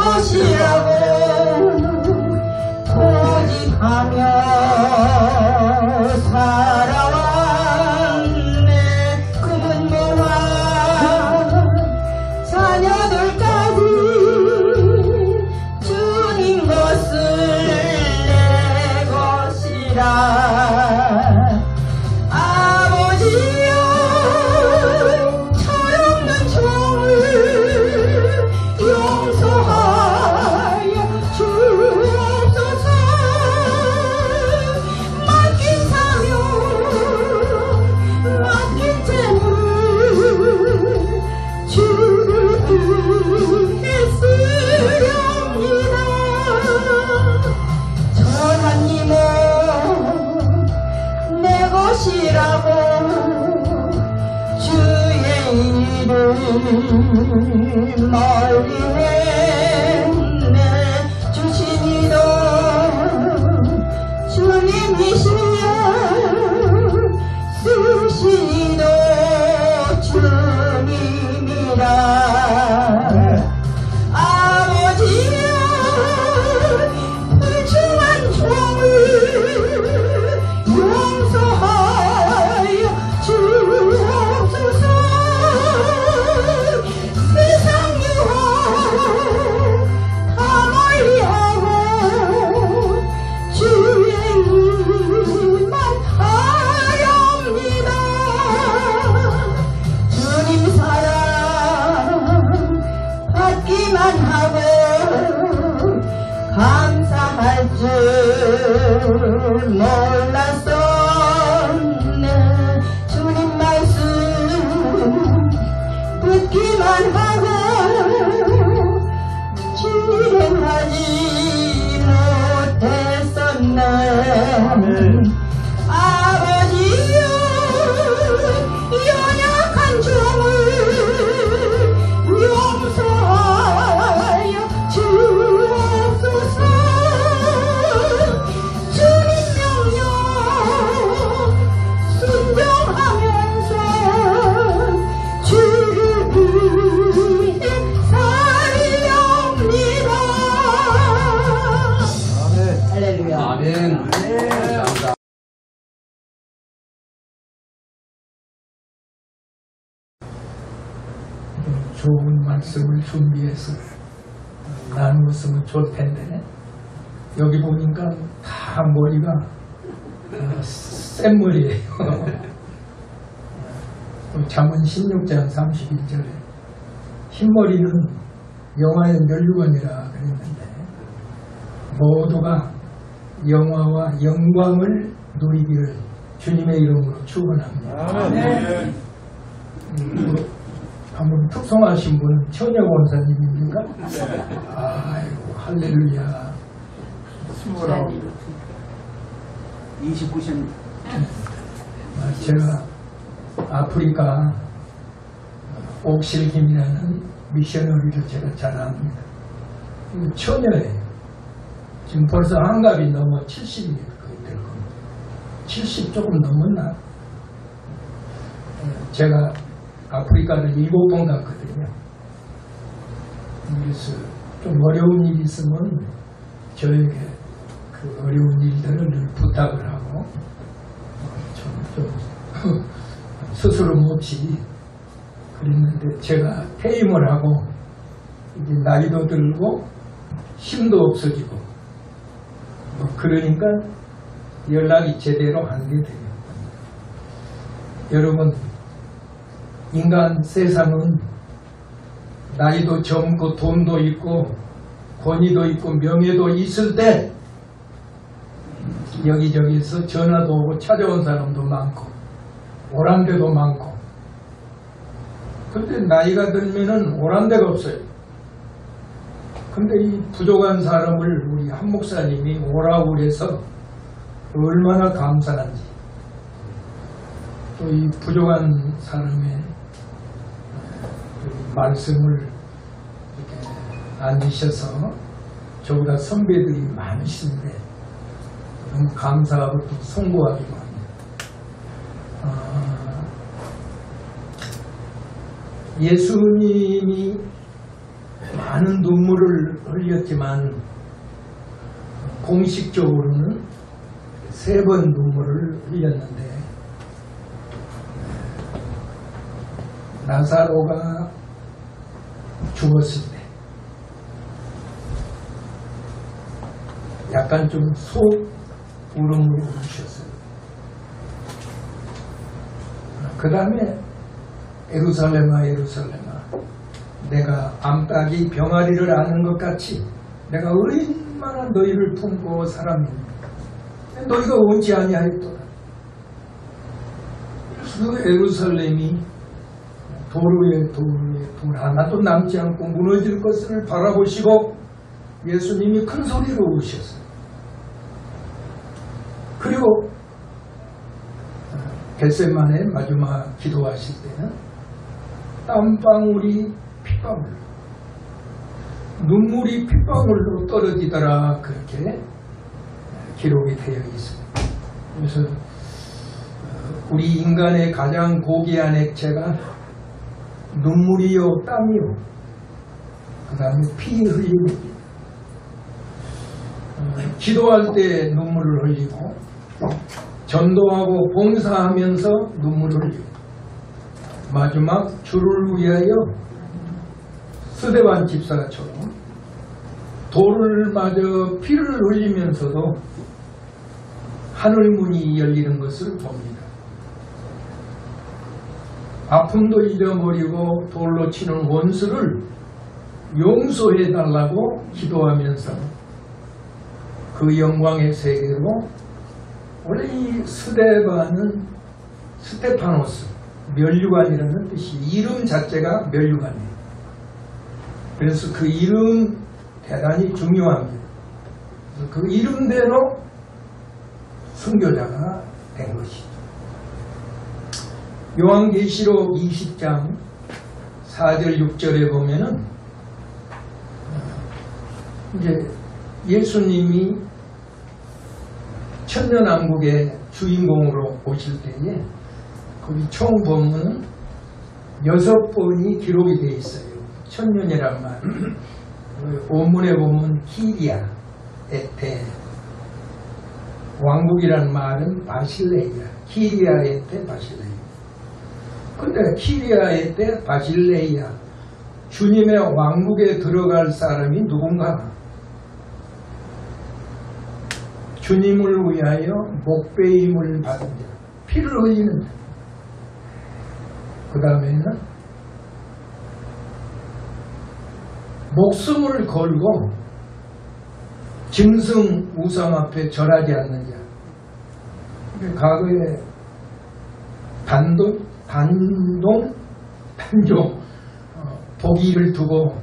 것이라고 고집하며 살아왔네. 금은 모아 자녀들까지 주님 것을 내 것이라. 아버지여 철없는 종을 용서하여 주옵소서. 맡긴 사명 맡긴 재물 주를 위해 쓰렵니다. 저 하나님은 내 것이라고 주의 이름 멀리 했네. 주신 이도 주님이시여 쓰신 이도 주님이라. 아버지여 불충한 종을 용서하여 주옵소서. 세상 유혹 다 멀리하고 주의 일만 하렵니다. 주님 사랑 받기만 하고 감사할 줄 몰랐었네. 주님 말씀 듣기만 하고 실행하지 못했었네. 아버지여 연약한 종을 용서하여 주옵소서. 주님 명령 순종하면서 주를 위해 살렵니다. 할렐루야. 아멘. 감사합니다. 좋은 말씀을 준비해서 나누었으면 좋을 텐데, 여기 보니까 다 머리가 센 머리예요. 잠언 16장 31절에 흰머리는 영화의 멸류관이라 그랬는데, 모두가 영화와 영광을 누리기를 주님의 이름으로 축원합니다. 아멘. 한번 특성하신 분은 천여 권사님입니까? 아이고 할렐루야. 29년. 제가 아프리카 옥실김이라는 미셔너리를 제가 잘 압니다. 처녀예요. 지금 벌써 한갑이 넘어 70이 거의 될 겁니다. 70 조금 넘었나? 제가 아프리카를 7번 갔거든요. 그래서 좀 어려운 일이 있으면 저에게 그 어려운 일들을 늘 부탁을 하고 좀 스스럼 없이 그랬는데, 제가 퇴임을 하고 이제 나이도 들고 힘도 없어지고 그러니까 연락이 제대로 안 되더라고요. 여러분, 인간 세상은 나이도 젊고 돈도 있고 권위도 있고 명예도 있을 때 여기저기서 전화도 오고 찾아온 사람도 많고 오란 데도 많고, 근데 나이가 들면은 오란 데가 없어요. 근데 이 부족한 사람을 우리 한 목사님이 오라고 그래서 얼마나 감사한지, 또 이 부족한 사람의 말씀을 이렇게 앉으셔서, 저보다 선배들이 많으신데 너무 감사하고 또 송구하기도 합니다. 예수님이 많은 눈물을 흘렸지만 공식적으로는 3번 눈물을 흘렸는데 나사로가 죽었을 때 약간 좀 속 울음을 울으셨어요. 그 다음에 예루살렘아 예루살렘아 내가 암탉이 병아리를 아는 것 같이 내가 얼마나 너희를 품고 살았느냐 너희가 오지 아니하였도다. 그 예루살렘이 도로에 돌 하나도 남지 않고 무너질 것을 바라보시고 예수님이 큰 소리로 우셨어요. 그리고 겟세마네 마지막 기도하실 때는 땀방울이 핏방울로 눈물이 핏방울로 떨어지더라 그렇게 기록이 되어 있습니다. 그래서 우리 인간의 가장 고귀한 액체가 눈물이요 땀이요 그 다음에 피 흘림입니다. 기도할 때 눈물을 흘리고 전도하고 봉사하면서 눈물을 흘리고 마지막 주를 위하여 스데반 집사처럼 돌을 맞아 피를 흘리면서도 하늘문이 열리는 것을 봅니다. 아픔도 잊어버리고 돌로 치는 원수를 용서해달라고 기도하면서 그 영광의 세계로 원래 이 스데반은 스테파노스 면류관이라는 뜻이 이름 자체가 면류관이에요. 그래서 그 이름 대단히 중요합니다. 그 이름대로 순교자가 된 것이죠. 요한계시록 20장 4절 6절에 보면은 이제 예수님이 천년왕국의 주인공으로 오실 때에 거기 총 보면은 6번이 기록이 되어 있어요. 천년이란 말. 원문에 보면 키리아 에테 왕국이란 말은 바실레이아 키리아 에테 바실레이아. 근데 키리아 에테 바실레이아 주님의 왕국에 들어갈 사람이 누군가? 주님을 위하여 목배임을 받은 자, 피를 흘리는 자. 그 다음에는 목숨을 걸고 짐승 우상 앞에 절하지 않는 자. 과거에 단종 보기를 두고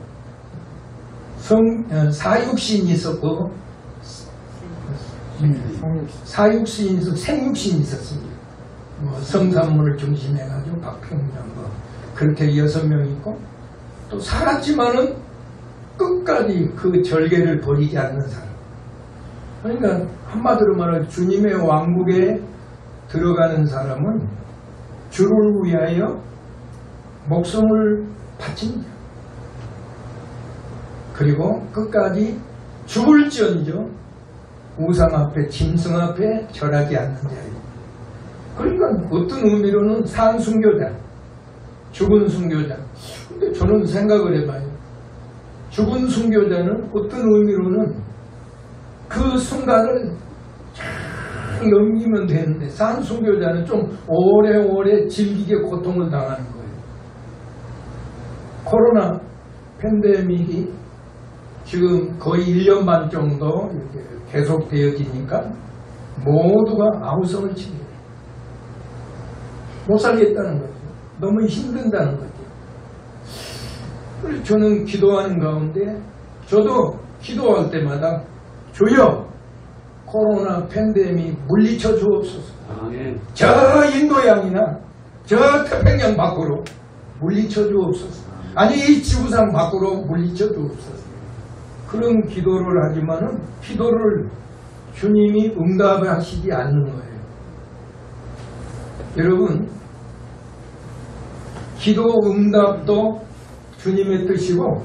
사육신이 있었고 사육신이 있었고 생육신이 있었습니다. 성산문을 중심해가지고 박평장 그렇게 6명 있고 또 살았지만은 끝까지 그 절개를 버리지 않는 사람. 그러니까 한마디로 말하면 주님의 왕국에 들어가는 사람은 주를 위하여 목숨을 바친 자. 그리고 끝까지 죽을지언정 우상 앞에 짐승 앞에 절하지 않는 자예요. 그러니까 어떤 의미로는 산 순교자, 죽은 순교자. 근데 저는 생각을 해봐요. 죽은 순교자는 어떤 의미로는 그 순간을 잘 넘기면 되는데 산 순교자는 좀 오래오래 질기게 고통을 당하는 거예요. 코로나 팬데믹이 지금 거의 1년 반 정도 이렇게 계속되어지니까 모두가 아우성을 치게 돼요. 못 살겠다는 거죠. 너무 힘든다는 거죠. 그래서 저는 기도하는 가운데 저도 기도할 때마다 주여 코로나 팬데믹 물리쳐 주옵소서. 저 인도양이나 저 태평양 밖으로 물리쳐 주옵소서. 아니 이 지구상 밖으로 물리쳐 주옵소서. 그런 기도를 하지만은 기도를 주님이 응답하시지 않는 거예요. 여러분 기도 응답도 주님의 뜻이고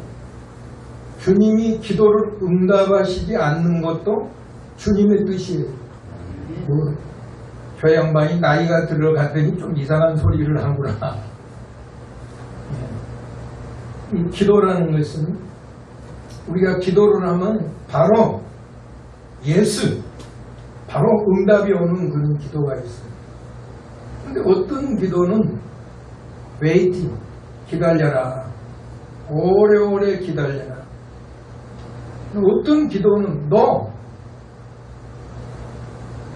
주님이 기도를 응답하시지 않는 것도 주님의 뜻이에요. 뭐, 저 양반이 나이가 들어갔더니 좀 이상한 소리를 하구나. 이 기도라는 것은 우리가 기도를 하면 바로 예수, 바로 응답이 오는 그런 기도가 있어요. 근데 어떤 기도는 웨이팅, 기다려라. 오래오래 기다려라. 어떤 기도는 너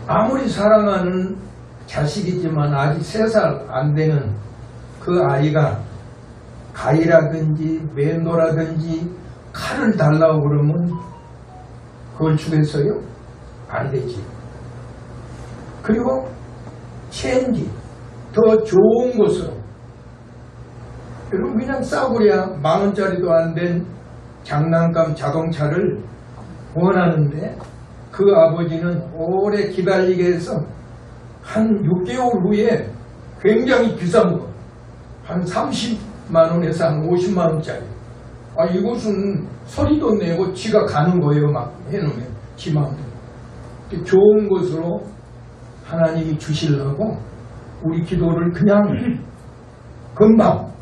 아무리 사랑하는 자식이지만 아직 3살 안 되는 그 아이가 가위라든지 매노라든지 칼을 달라고 그러면 그걸 주겠어요? 안 되지. 그리고 체인지, 더 좋은 것으로. 여러분 그냥 싸구려 10,000원짜리도 안 된 장난감 자동차를 원하는데 그 아버지는 오래 기다리게 해서 한 6개월 후에 굉장히 비싼 거, 한 30만 원에서 한 50만 원짜리. 아, 이것은 소리도 내고 지가 가는 거예요. 막 해놓으면 지 마음대로. 좋은 것으로 하나님이 주시려고 우리 기도를 그냥 금방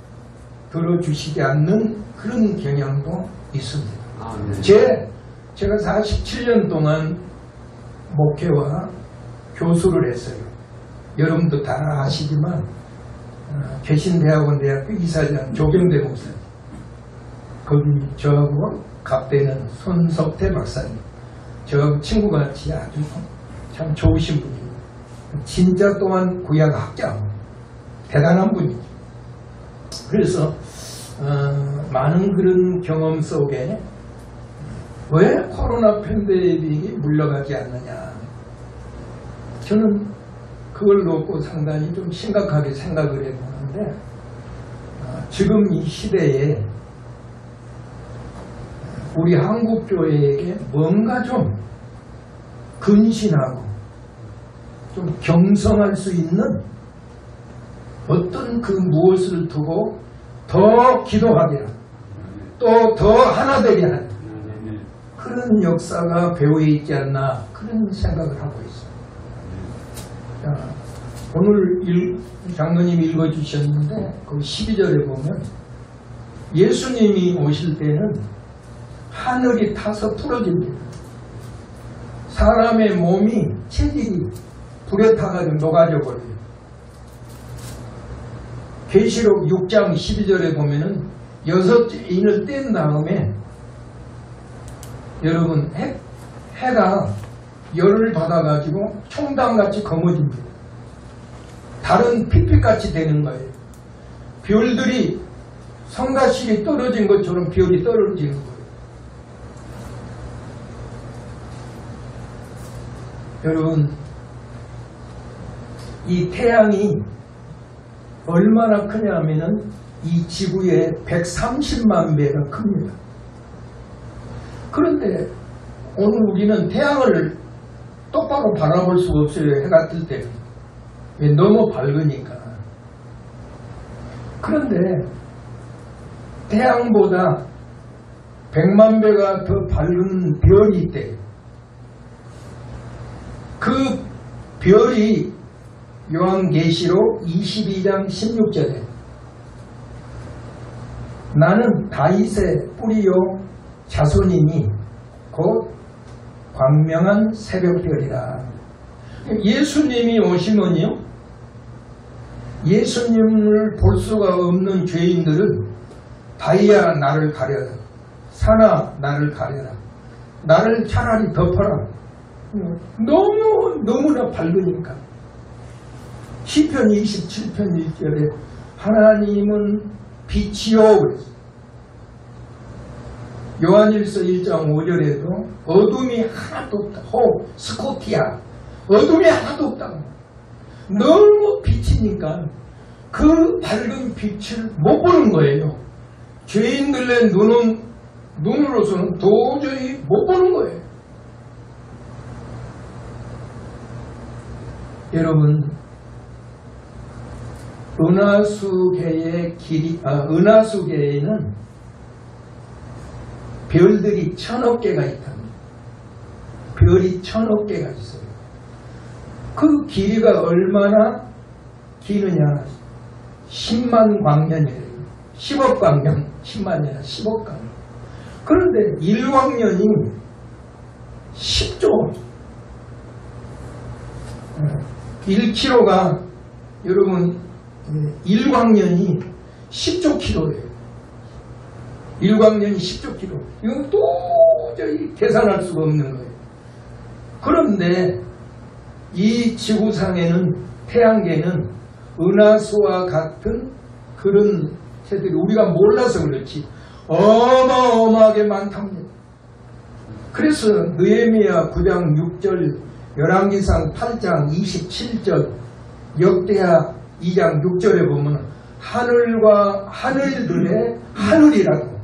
들어주시지 않는 그런 경향도 있습니다. 제가 47년 동안 목회와 교수를 했어요. 여러분도 다 아시지만 개신대학원대학교 이사장 조경대 목사님, 거기 저하고 갑대는 손석태 박사님, 저하고 친구같이 아주 참 좋으신 분입니다. 진짜 또한 구약학자, 대단한 분이죠. 그래서 많은 그런 경험 속에 왜 코로나 팬데믹이 물러가지 않느냐, 저는 그걸 놓고 상당히 좀 심각하게 생각을 해보는데, 지금 이 시대에 우리 한국교회에게 뭔가 좀 근신하고 좀 경성할 수 있는 어떤 그 무엇을 두고 더 기도하게 하고 또 더 하나 되게 하는 그런 역사가 배후에 있지 않나, 그런 생각을 하고 있습니다. 자, 오늘 장로님이 읽어주셨는데 그 12절에 보면 예수님이 오실 때는 하늘이 타서 부러집니다. 사람의 몸이, 체질이 불에 타가지고 녹아져 버려요. 계시록 6장 12절에 보면은 6인을 뗀 다음에 여러분 해가 열을 받아가지고 총당같이 검어집니다. 다른 핏빛같이 되는 거예요. 별들이 성가실이 떨어진 것처럼 별이 떨어지는 거예요. 여러분, 이 태양이 얼마나 크냐면은 이 지구의 130만 배가 큽니다. 그런데 오늘 우리는 태양을 똑바로 바라볼 수가 없어요. 해가 뜰 때. 너무 밝으니까. 그런데 태양보다 100만 배가 더 밝은 별이 있대요. 그 별이 요한계시록 22장 16절에 나는 다윗의 뿌리요 자손이니 곧 광명한 새벽별이라. 예수님이 오시면요, 예수님을 볼 수가 없는 죄인들은 다이아 나를 가려라, 사나 나를 가려라, 나를 차라리 덮어라. 너무나 밝으니까. 시편 27편 1절에 하나님은 빛이요 그랬어요. 요한일서 1장 5절에도 어둠이 하나도 없다. 스코티아, 어둠이 하나도 없다고. 너무 빛이니까 그 밝은 빛을 못 보는 거예요. 죄인들의 눈으로서는 도저히 못 보는 거예요. 여러분, 은하수계의 은하수계에는 별들이 1000억 개가 있답니다. 별이 1000억 개가 있어요. 그 길이가 얼마나 기느냐? 10만 광년이래요. 10억 광년, 10만 년, 10억 광년. 그런데 1광년이 10조. 1km가 여러분 1광년이 10조 킬로예요. 1광년이 10조 킬로. 이건 도저히 계산할 수가 없는 거예요. 그런데 이 지구상에는 태양계는 은하수와 같은 그런 새들이 우리가 몰라서 그렇지 어마어마하게 많답니다. 그래서 느헤미야 9장 6절, 열왕기상 8장 27절, 역대하 2장 6절에 보면 하늘과 하늘들의 하늘이라고.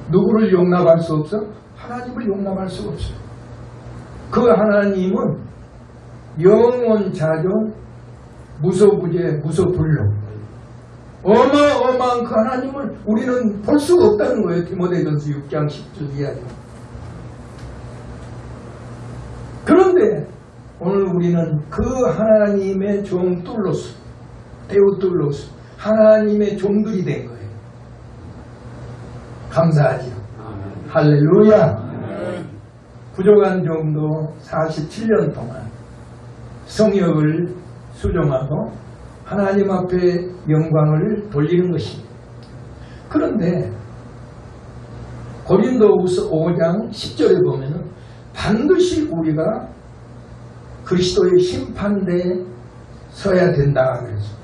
누구를 용납할 수 없어? 하나님을 용납할 수가 없어요. 그 하나님은 영원 자존 무소부재 무소불능, 어마어마한 그 하나님을 우리는 볼 수가 없다는 거예요. 디모데전서 6장 10절 이하에. 그런데 오늘 우리는 그 하나님의 종 뚫로스, 데오뚫로스, 하나님의 종들이 된 거예요. 감사하죠. 할렐루야. 부족한 종도 47년 동안 성역을 수종하고 하나님 앞에 영광을 돌리는 것입니다. 그런데 고린도후서 5장 10절에 보면은 반드시 우리가 그리스도의 심판대에 서야 된다 그래서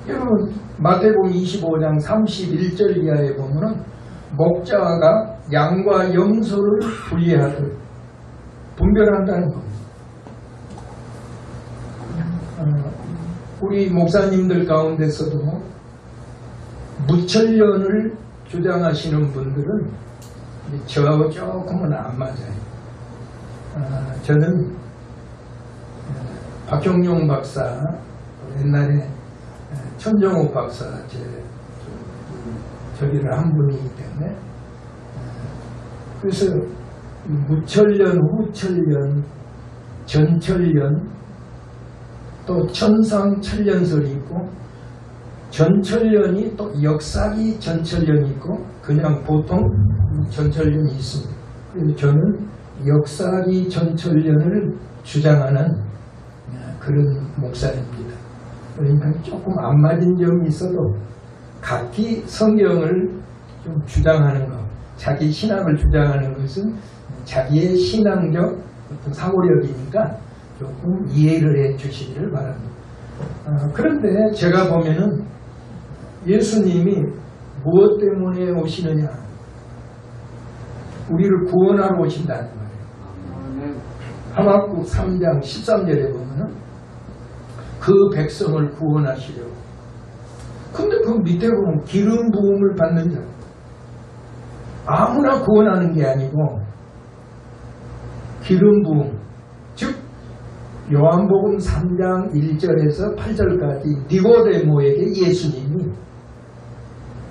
여러분 마태복음 25장 31절 이하에 보면은 목자가 양과 염소를 분리하듯 분별한다는 겁니다. 우리 목사님들 가운데서도 무천년을 주장하시는 분들은 저하고 조금은 안 맞아요. 저는 박경용 박사, 옛날에 천정욱 박사 저기를 한 분이기 때문에 그래서 무천년, 후천년, 전천년 또 천상천년설이 있고 전천년이 또 역사기 전천년이 있고 그냥 보통 전천년이 있습니다. 그래서 저는 역사기 전천년을 주장하는 그런 목사입니다. 그러니까 조금 안 맞은 점이 있어도 각기 성경을 좀 주장하는 것, 자기 신앙을 주장하는 것은 자기의 신앙적 어떤 사고력이니까 조금 이해를 해 주시기를 바랍니다. 그런데 제가 보면은 예수님이 무엇 때문에 오시느냐? 우리를 구원하러 오신다는 거예요. 하박국 3장 13절에 보면은 그 백성을 구원하시려고. 근데 그 밑에 보면 기름 부음을 받는 자. 아무나 구원하는 게 아니고 기름 부음. 즉 요한복음 3장 1절에서 8절까지 니고데모에게 예수님이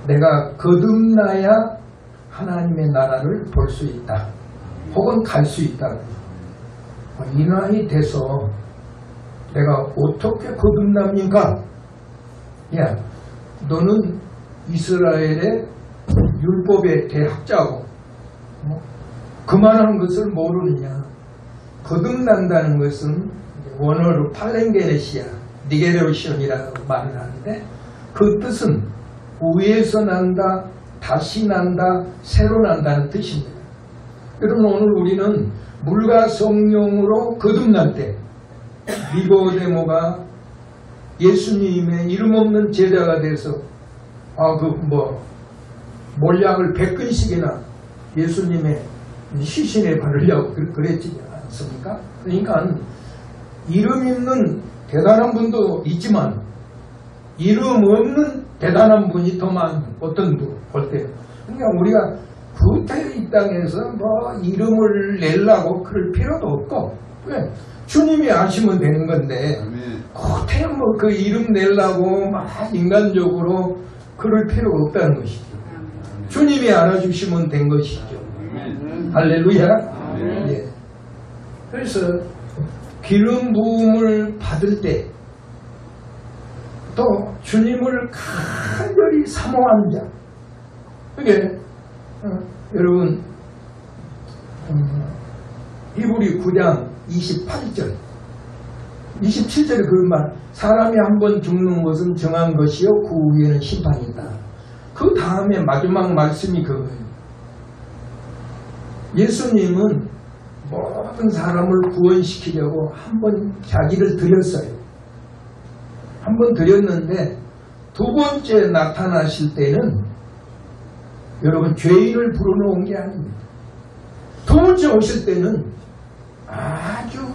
내가 거듭나야 하나님의 나라를 볼 수 있다. 혹은 갈 수 있다. 이 나이 돼서 내가 어떻게 거듭납니까? 야, 너는 이스라엘의 율법의 대학자고 그만한 것을 모르느냐. 거듭난다는 것은 원어로 팔렌게레시아, 니게레오시온이라고 말을 하는데 그 뜻은 위에서 난다, 다시 난다, 새로 난다는 뜻입니다. 여러분 오늘 우리는 물과 성령으로 거듭날 때 니고데모가 예수님의 이름 없는 제자가 돼서 몰약을 100근씩이나 예수님의 시신에 바르려고 그랬지 않습니까? 그러니까 이름 있는 대단한 분도 있지만 이름 없는 대단한 분이 더 많은 어떤 분 볼 때. 그러니까 우리가 구태 이 땅에서 이름을 내려고 그럴 필요도 없고 왜? 주님이 아시면 되는 건데 구태 그 이름 내려고 막 인간적으로 그럴 필요가 없다는 것이죠. 주님이 알아주시면 된 것이죠. 할렐루야. 예. 그래서 기름 부음을 받을 때 또 주님을 간절히 사모하는 자. 그게 여러분 히브리 9장 28절 27절에 그런 말, 사람이 한 번 죽는 것은 정한 것이요 그 후에는 심판이다. 그 다음에 마지막 말씀이 그거예요. 예수님은 모든 사람을 구원시키려고 한 번 자기를 드렸어요. 한 번 드렸는데 두 번째 나타나실 때는 여러분 죄인을 불어놓은 게 아닙니다. 두 번째 오실 때는 아주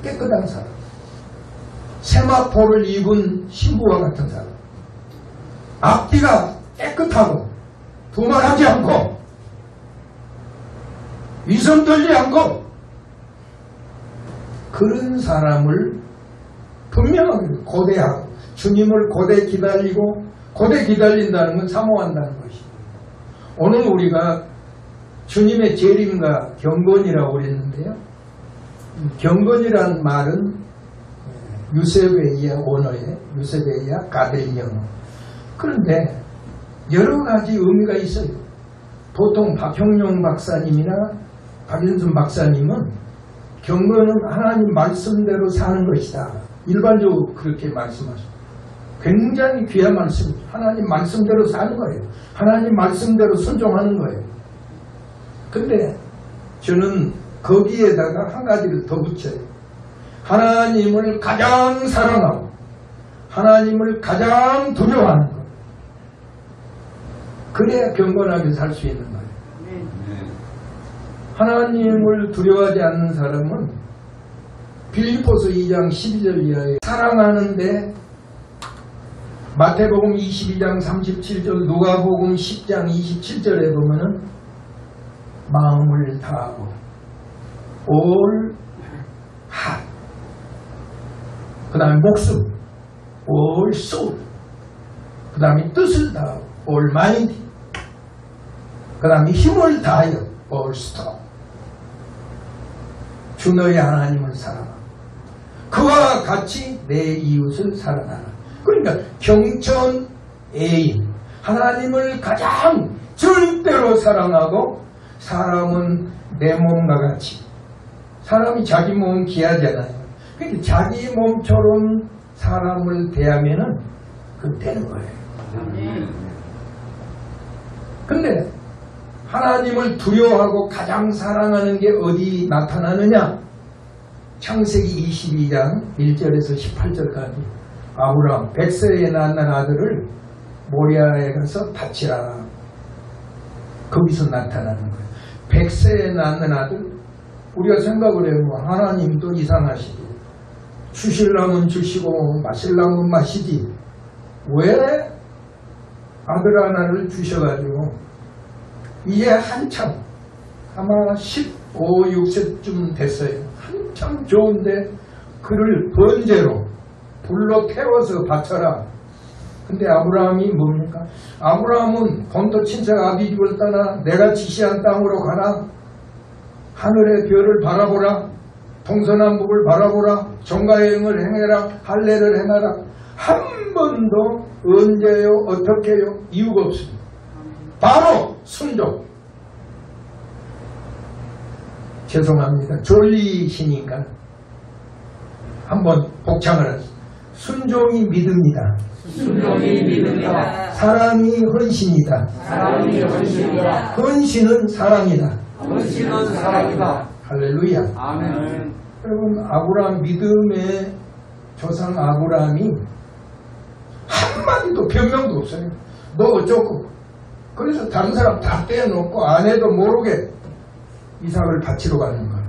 깨끗한 사람, 세마포를 입은 신부와 같은 사람, 앞뒤가 깨끗하고 두말하지 않고 위선 떨지 않고 그런 사람을 분명하게 고대하고 주님을 고대 기다리고 고대 기다린다는 건 사모한다는 것입니다. 오늘 우리가 주님의 재림과 경건이라고 그랬는데요. 경건이란 말은 유세베이아 언어의 유세베이아 가델 영어. 그런데 여러 가지 의미가 있어요. 보통 박형룡 박사님이나 박윤순 박사님은 경건은 하나님 말씀대로 사는 것이다. 일반적으로 그렇게 말씀하십니다. 굉장히 귀한 말씀입니다. 하나님 말씀대로 사는 거예요. 하나님 말씀대로 순종하는 거예요. 근데 저는 거기에다가 한 가지를 더 붙여요. 하나님을 가장 사랑하고 하나님을 가장 두려워하는 것. 그래야 경건하게 살 수 있는 거예요. 하나님을 두려워하지 않는 사람은 빌립보서 2장 12절 이하에 사랑하는데 마태복음 22장 37절, 누가복음 10장 27절에 보면은 마음을 다하고 all heart, 그 다음에 목숨 all soul, 그 다음에 뜻을 다하고 all mind, 그 다음에 힘을 다하여 all strong. 주 너의 하나님을 사랑하라. 그와 같이 내 이웃을 사랑하라. 그러니까 경천 애인, 하나님을 가장 절대로 사랑하고 사람은 내 몸과 같이, 사람이 자기 몸은 귀하잖아요. 그러니까 자기 몸처럼 사람을 대하면은 그 되는 거예요. 근데 하나님을 두려워하고 가장 사랑하는 게 어디 나타나느냐? 창세기 22장 1절에서 18절까지 아브라함 100세에 낳는 아들을 모리아에 가서 바치라. 거기서 나타나는 거예요. 100세에 낳는 아들, 우리가 생각을 해보면 하나님도 이상하시지. 주실라면 주시고 마실라면 마시지. 왜 아들 하나를 주셔가지고 이제 한참 아마 15, 16세쯤 됐어요. 한참 좋은데 그를 번제로 불로 태워서 바쳐라. 근데 아브라함이 뭡니까? 아브라함은 본토 친척 아비집을 떠나 내가 지시한 땅으로 가라. 하늘의 별을 바라보라. 동서남북을 바라보라. 종가여행을 행해라. 할례를 행하라. 한 번도 언제요 어떻게요 이유가 없습니다. 바로 순종. 죄송합니다. 졸리시니까 한번 복창을 하시죠. 순종이 믿음이다. 순종이 믿음이다. 사랑이 헌신이다. 사랑이 헌신이다. 헌신은 사랑이다. 헌신은 사랑이다. 할렐루야. 아멘. 여러분, 아브라함 믿음의 조상 아브라함이 한마디도 변명도 없어요. 너 어쩌고. 그래서 다른 사람 다 떼어놓고 아내도 모르게 이삭을 바치러 가는 거예요.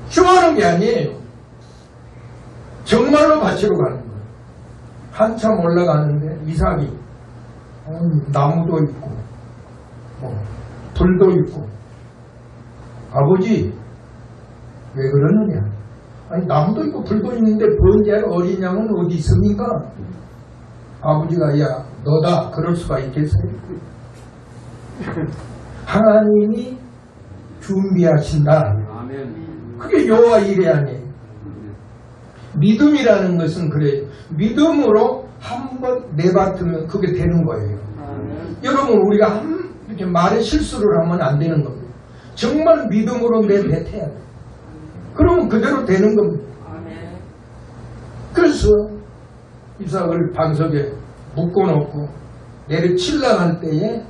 좋아하는 게 아니에요. 정말로 바치러 가는 거예요. 한참 올라가는데 이삭이 나무도 있고 불도 있고, 아버지 왜 그러느냐. 아니 나무도 있고 불도 있는데 번제할 어린 양은 어디 있습니까? 아버지가 야 너다 그럴 수가 있겠어요? 하나님이 준비하신다. 아멘. 그게 여호와 일이 아니에요. 믿음이라는 것은 그래요. 믿음으로 한번 내뱉으면 그게 되는 거예요. 아멘. 여러분 우리가 이렇게 말에 실수를 하면 안 되는 겁니다. 정말 믿음으로 내뱉어야 돼요. 그러면 그대로 되는 겁니다. 아멘. 그래서 이삭을 반석에 묶어놓고 내려치려고 할 때에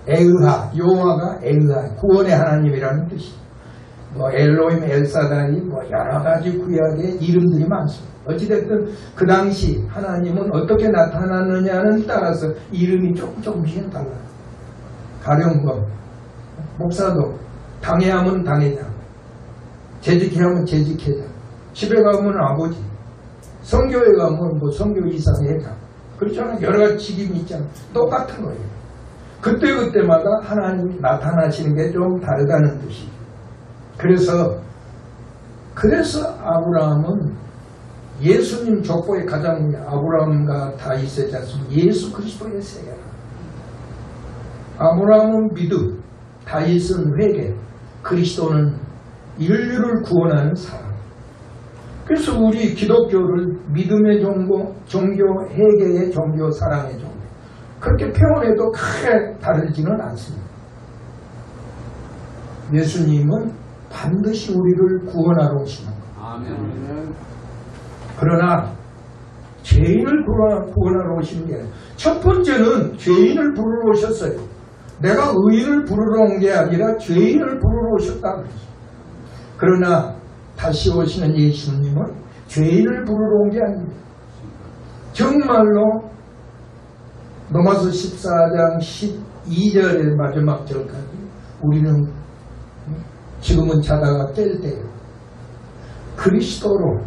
에으하, 여호와가 에으하, 구원의 하나님이라는 뜻이에요. 뭐 엘로임, 엘사다이, 뭐 여러 가지 구약의 이름들이 많습니다. 어찌됐든 그 당시 하나님은 어떻게 나타났느냐는 따라서 이름이 조금씩 달라요. 가령 뭐 목사도 당회하면 당회장, 재직회하면 재직회장, 집에 가면 아버지, 성교회 가면 뭐 성교 이사회장, 그렇잖아요. 여러 가지 직임이 있잖아요. 똑같은 거예요. 그때그때마다 하나님이 나타나시는 게 좀 다르다는 뜻이죠. 그래서 아브라함은 예수님 족보의 가장 아브라함과 다윗의 자손 예수 그리스도의 세계라. 아브라함은 믿음, 다윗은 회개, 그리스도는 인류를 구원하는 사람. 그래서 우리 기독교를 믿음의 종교, 회개의 종교, 사랑의 종교 그렇게 표현해도 크게 다르지는 않습니다. 예수님은 반드시 우리를 구원하러 오시는 거예요. 아멘. 그러나 죄인을 구원하러 오시는 게 아니라 첫 번째는 죄인을 부르러 오셨어요. 내가 의인을 부르러 온 게 아니라 죄인을 부르러 오셨다 그랬어요. 그러나 다시 오시는 예수님은 죄인을 부르러 온 게 아닙니다. 정말로 로마서 14장 12절의 마지막 절까지 우리는 지금은 자다가 깰 때요. 그리스도로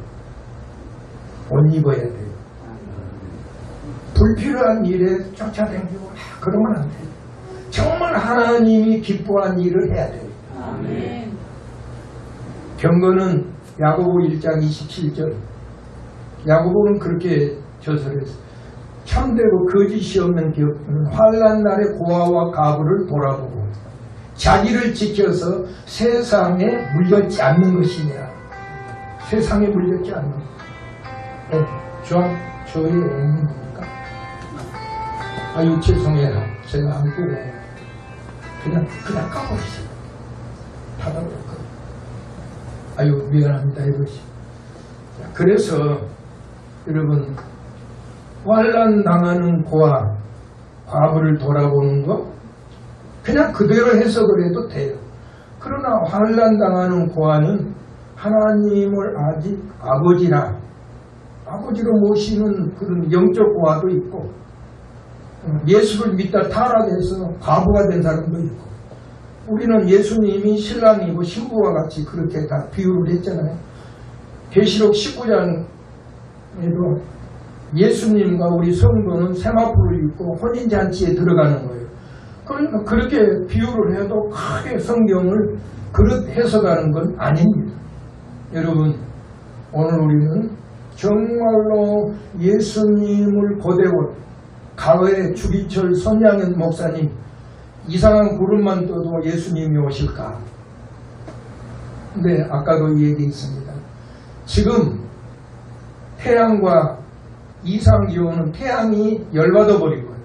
옷 입어야 돼요. 불필요한 일에 쫓아다니고 그러면 안 돼요. 정말 하나님이 기뻐한 일을 해야 돼요. 아멘. 경건은 야고보 1장 27절. 야고보는 그렇게 저설했어요. 참되고 거짓이 없는 기업은 환난 날의 고아와 가부를 돌아보고 자기를 지켜서 세상에 물렸지 않는 것이냐. 세상에 물렸지 않는 것. 저의 애는 뭡니까? 아유 죄송해요. 제가 안 보고 그냥 까버리세요. 닫아버렸거든요. 아유 미안합니다 이것이. 그래서 여러분 환난 당하는 고아 과부를 돌아보는 거 그냥 그대로 해석을 해도 돼요. 그러나 환난 당하는 고아는 하나님을 아직 아버지로 모시는 그런 영적 고아도 있고 예수를 믿다 타락해서 과부가 된 사람도 있고 우리는 예수님이 신랑이고 신부와 같이 그렇게 다 비유를 했잖아요. 계시록 19장에도 예수님과 우리 성도는 세마포를 입고 혼인잔치에 들어가는 거예요. 그러니까 그렇게 비유를 해도 크게 성경을 그릇 해석하는 건 아닙니다. 여러분 오늘 우리는 정말로 예수님을 고대로 가을에 주기철 손양현 목사님 이상한 구름만 떠도 예수님이 오실까? 근데 아까도 이 얘기 있습니다. 지금 태양과 이상기온은 태양이 열받아 버린 거예요.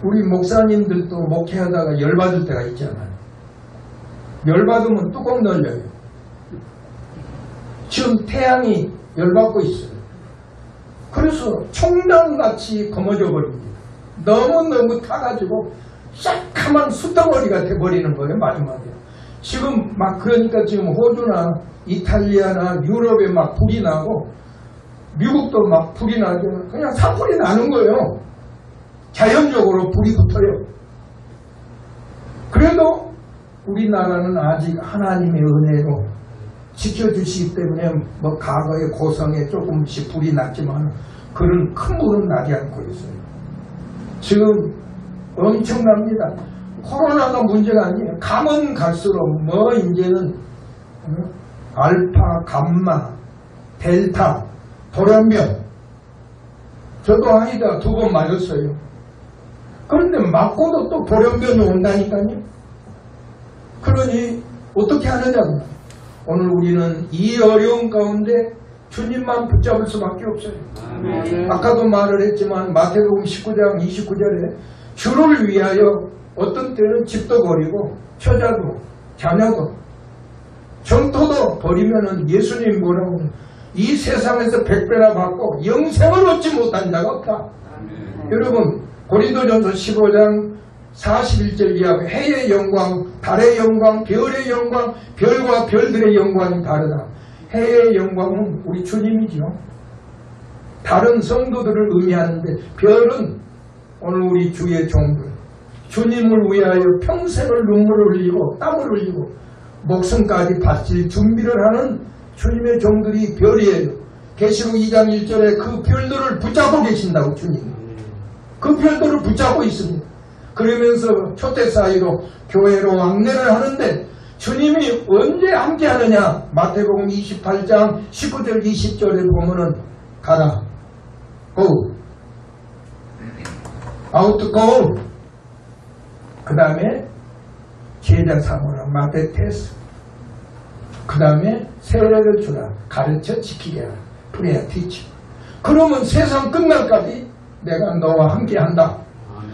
우리 목사님들도 목회하다가 열받을 때가 있잖아요. 열받으면 뚜껑 열려요. 지금 태양이 열받고 있어요. 그래서 총당같이 검어져 버립니다. 너무너무 타가지고 새카만 숯덩어리가 돼버리는 거예요. 마지막에. 지금 막 그러니까 지금 호주나 이탈리아나 유럽에 막 불이 나고 미국도 막 불이 나죠. 그냥 산불이 나는 거예요. 자연적으로 불이 붙어요. 그래도 우리나라는 아직 하나님의 은혜로 지켜주시기 때문에 뭐 과거의 고성에 조금씩 불이 났지만 그런 큰 불은 나지 않고 있어요. 지금 엄청납니다. 코로나가 문제가 아니에요. 가면 갈수록 뭐 이제는 알파, 감마, 델타, 돌연변 저도 아니다 2번 맞았어요. 그런데 맞고도 또 돌연변이 온다니까요. 그러니 어떻게 하느냐고. 오늘 우리는 이 어려운 가운데 주님만 붙잡을 수밖에 없어요. 아까도 말을 했지만 마태복음 19장 29절에 주를 위하여 어떤 때는 집도 버리고 처자도 자녀도 정토도 버리면은 예수님 뭐라고 이 세상에서 100배나 받고 영생을 얻지 못한 자가 없다. 여러분 고린도전서 15장 41절 이하고 해의 영광, 달의 영광, 별의 영광, 별과 별들의 영광이 다르다. 해의 영광은 우리 주님이죠. 다른 성도들을 의미하는데 별은 오늘 우리 주의 종들 주님을 위하여 평생을 눈물을 흘리고 땀을 흘리고 목숨까지 바칠 준비를 하는 주님의 종들이 별이에요. 계시록 2장 1절에 그 별들을 붙잡고 계신다고 주님. 그 별들을 붙잡고 있습니다. 그러면서 초대 사이로 교회로 왕래를 하는데 주님이 언제 함께 하느냐. 마태복음 28장 19절 20절에 보면은 가라. go. out go. 그 다음에 제자 삼으라. 마태 테스. 그 다음에 세례를 주라. 가르쳐 지키게 하라. 프레야 티치. 그러면 세상 끝날까지 내가 너와 함께 한다.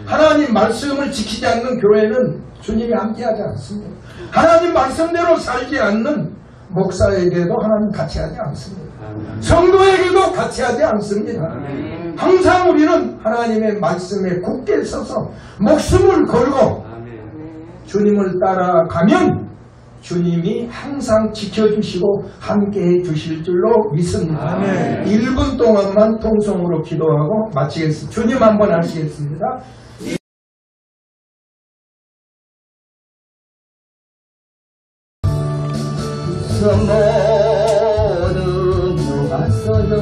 하나님 말씀을 지키지 않는 교회는 주님이 함께하지 않습니다. 하나님 말씀대로 살지 않는 목사에게도 하나님 같이 하지 않습니다. 성도에게도 같이 하지 않습니다. 항상 우리는 하나님의 말씀에 굳게 서서 목숨을 걸고 주님을 따라가면 주님이 항상 지켜주시고 함께해 주실 줄로 믿습니다. 1분 동안만 통성으로 기도하고 마치겠습니다. 주님 한번 하시겠습니다. 모두 녹았어요.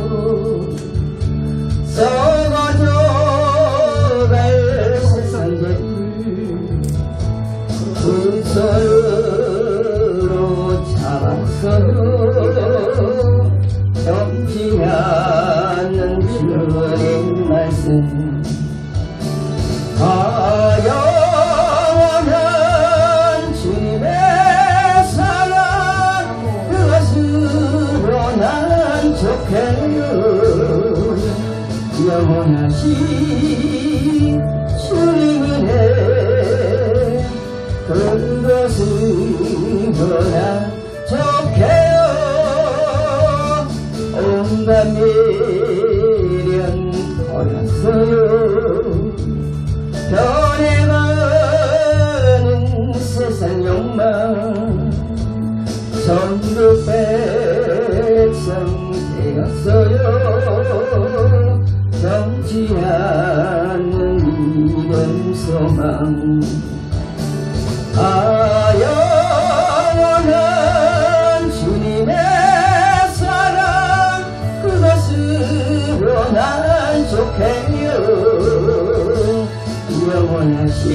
썩어져갈 세상에 그 손으로 잡았어요. 넘지 않는 주의 말씀 영원한 주님의 사랑 그것으로 난 좋겠네요. 영원하신 주님 은혜 그것으로 난 좋게요. 온갖 미련 버렸어요. 변해가는 세상 욕망 전국 백성 되었어요. 넘지 않는 이름 소망 영원한 주님의 사랑 그것으로 난 좋겠네요. 영원하신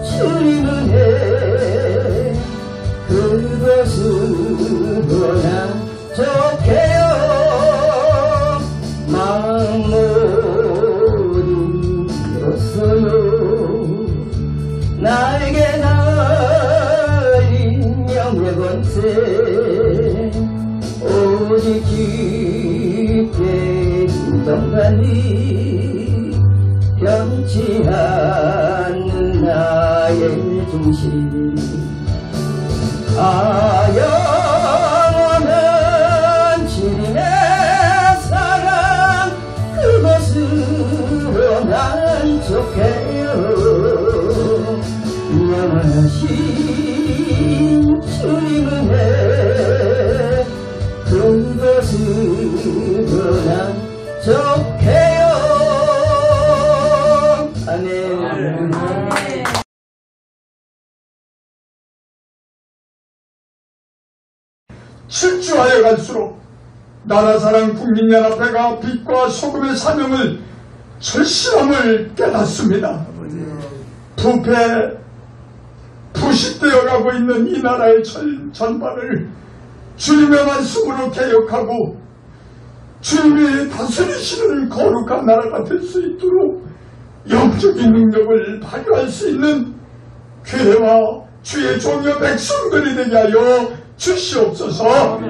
주님 은혜 그것으로 난 좋게요. 마음모두 잃었어요. 날개 달린 명예권세 오직 주께 인정받니 변치 않는 나의 중심 영원한 주님의 사랑 그것으로 난 좋게요. 영원하신 주님 은혜 그것으로 난 좋게요. 아멘. 실주하여 갈수록 나라사랑 국민연합회가 빛과 소금의 사명을 절실함을 깨닫습니다. 부패, 부식되어 가고 있는 이 나라의 전반을 주님의 말씀으로 개혁하고 주님이 다스리시는 거룩한 나라가 될 수 있도록 영적인 능력을 발휘할 수 있는 교회와 주의 종교 백성들이 되게 하여 주시옵소서.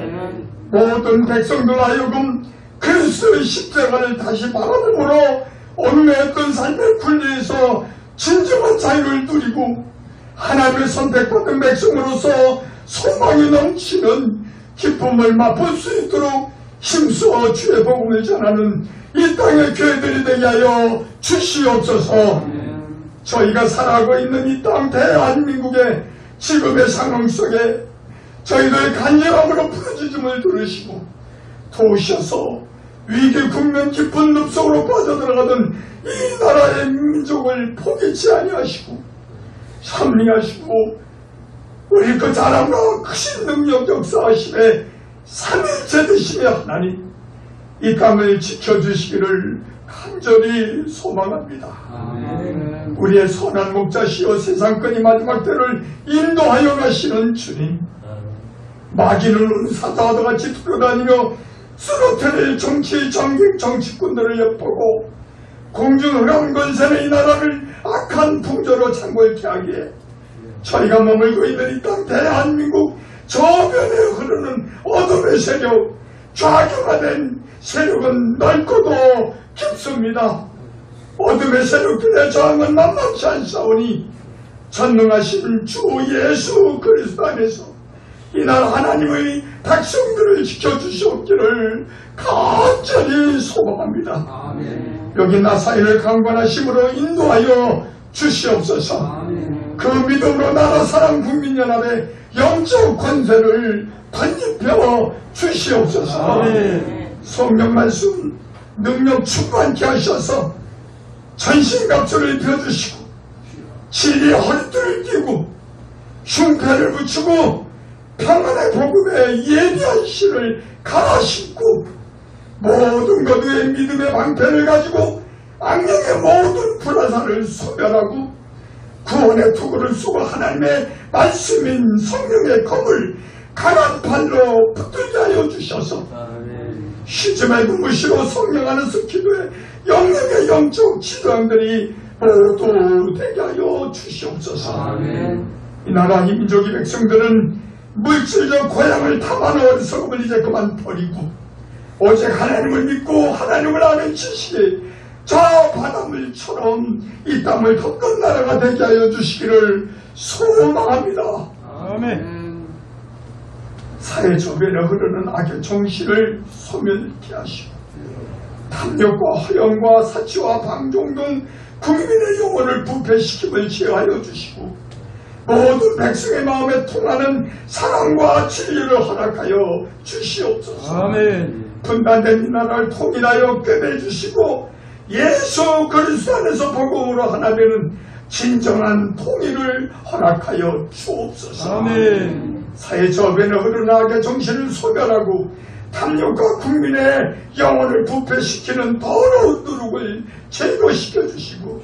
모든 백성들 하여금 그리스도의 십자가를 다시 바라보므로 어둠했던 삶의 군리에서 진정한 자유를 누리고 하나님의 선택받은 백성으로서 소망이 넘치는 기쁨을 맛볼 수 있도록 힘써 주의 복음을 전하는 이 땅의 교회들이 되게 하여 주시옵소서. 저희가 살아가고 있는 이 땅 대한민국의 지금의 상황 속에 저희들의 간절함으로 부르짖음을 들으시고 도우셔서 위기 국면 깊은 늪속으로 빠져들어가던 이 나라의 민족을 포기치 아니하시고 섭리하시고 우리 그 자랑과 크신 능력 역사하심에 삼일째 되시며 하나님 이 땅을 지켜주시기를 간절히 소망합니다. 우리의 선한 목자시여 세상권이 마지막 때를 인도하여 가시는 주님, 마귀는 은사자와 같이 돌아다니며 쓰러뜨릴 정치꾼들을 엿보고 공중흐름 권세는 이 나라를 악한 풍조로 창궐케 하기에 저희가 머물고 있는 이 땅 대한민국 저변에 흐르는 어둠의 세력, 좌경화된 세력은 넓고도 깊습니다. 어둠의 세력들의 저항은 만만치 않사오니 전능하신 주 예수 그리스도 안에서 이 나라 하나님의 백성들을 지켜주시옵기를 간절히 소망합니다. 아멘. 여기 나사인을 강권하심으로 인도하여 주시옵소서. 그 믿음으로 나라 사랑 국민연합의 영적 권세를 반입혀 주시옵소서. 아멘. 성령 말씀 능력 충만케 하셔서 전신갑주를 입혀주시고 진리의 허리띠를 띠고 흉패를 붙이고 평안의 복음에 예비한 신을 갈아 신고 모든 것 위에 믿음의 방패를 가지고 악령의 모든 불화살을 소멸하고 구원의 투구를 쏘고 하나님의 말씀인 성령의 검을 강한 팔로 붙들게 하여 주셔서 쉬지 말고 무시로 성령 안에서 기도해 영령의 영적 지도자들이 모두 되게 하여 주시옵소서. 아멘. 이 나라 이 민족의 백성들은 물질적 고향을 탐하는 어리석음을 이제 그만 버리고 오직 하나님을 믿고 하나님을 아는 지식이 저 바닷물처럼 이 땅을 덮는 나라가 되게 하여 주시기를 소망합니다. 아멘. 사회 저변에 흐르는 악의 정신을 소멸케 하시고 탐욕과 허영과 사치와 방종 등 국민의 영혼을 부패시킴을 제하여 주시고 모든 백성의 마음에 통하는 사랑과 진리를 허락하여 주시옵소서. 아멘. 분단된 이 나라를 통일하여 꿰매주시고 예수 그리스도 안에서 복음으로 하나 되는 진정한 통일을 허락하여 주옵소서. 아멘. 사회 저변에 흐르는 악의 정신을 소멸하고 탐욕과 국민의 영혼을 부패시키는 더러운 누룩을 제거시켜 주시고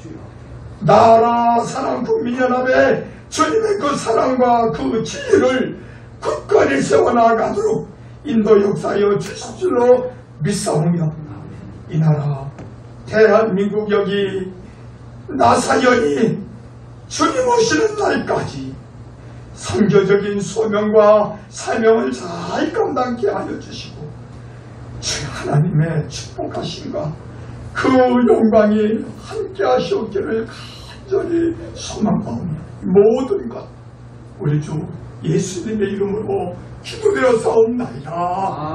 나라 사랑 국민연합에 주님의 그 사랑과 그 진리를 굳건히 세워나가도록 인도 역사하여 주실 줄로 믿사오며 이 나라 대한민국 여기 나사연이 주님 오시는 날까지 선교적인 소명과 사명을 잘 감당케 하여 주시고 주 하나님의 축복하심과 그 영광이 함께 하시옵기를 간절히 소망하오며 모든 것 우리 주 예수님의 이름으로 기도되어 사옵나이다.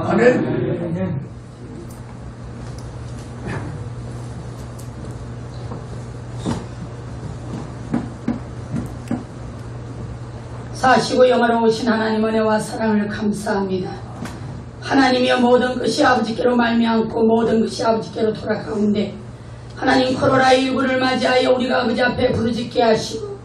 아멘. 사시고 영화로우신 하나님 은혜와 사랑을 감사합니다. 하나님이여 모든 것이 아버지께로 말미암고 모든 것이 아버지께로 돌아가운데 하나님 코로나19를 맞이하여 우리가 아버지 앞에 부르짖게 하시고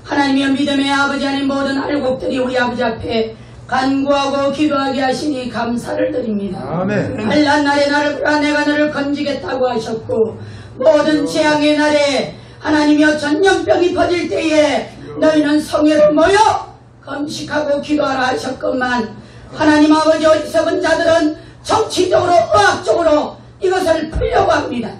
하나님이여 믿음의 아버지 아닌 모든 알곡들이 우리 아버지 앞에 간구하고 기도하게 하시니 감사를 드립니다. 아멘. 환난 날에 나를 보라 내가 너를 건지겠다고 하셨고 모든 재앙의 날에 하나님이여 전염병이 퍼질 때에 너희는 성회로 모여 금식하고 기도하라 하셨건만 하나님 아버지 어리석은 자들은 정치적으로 의학적으로 이것을 풀려고 합니다.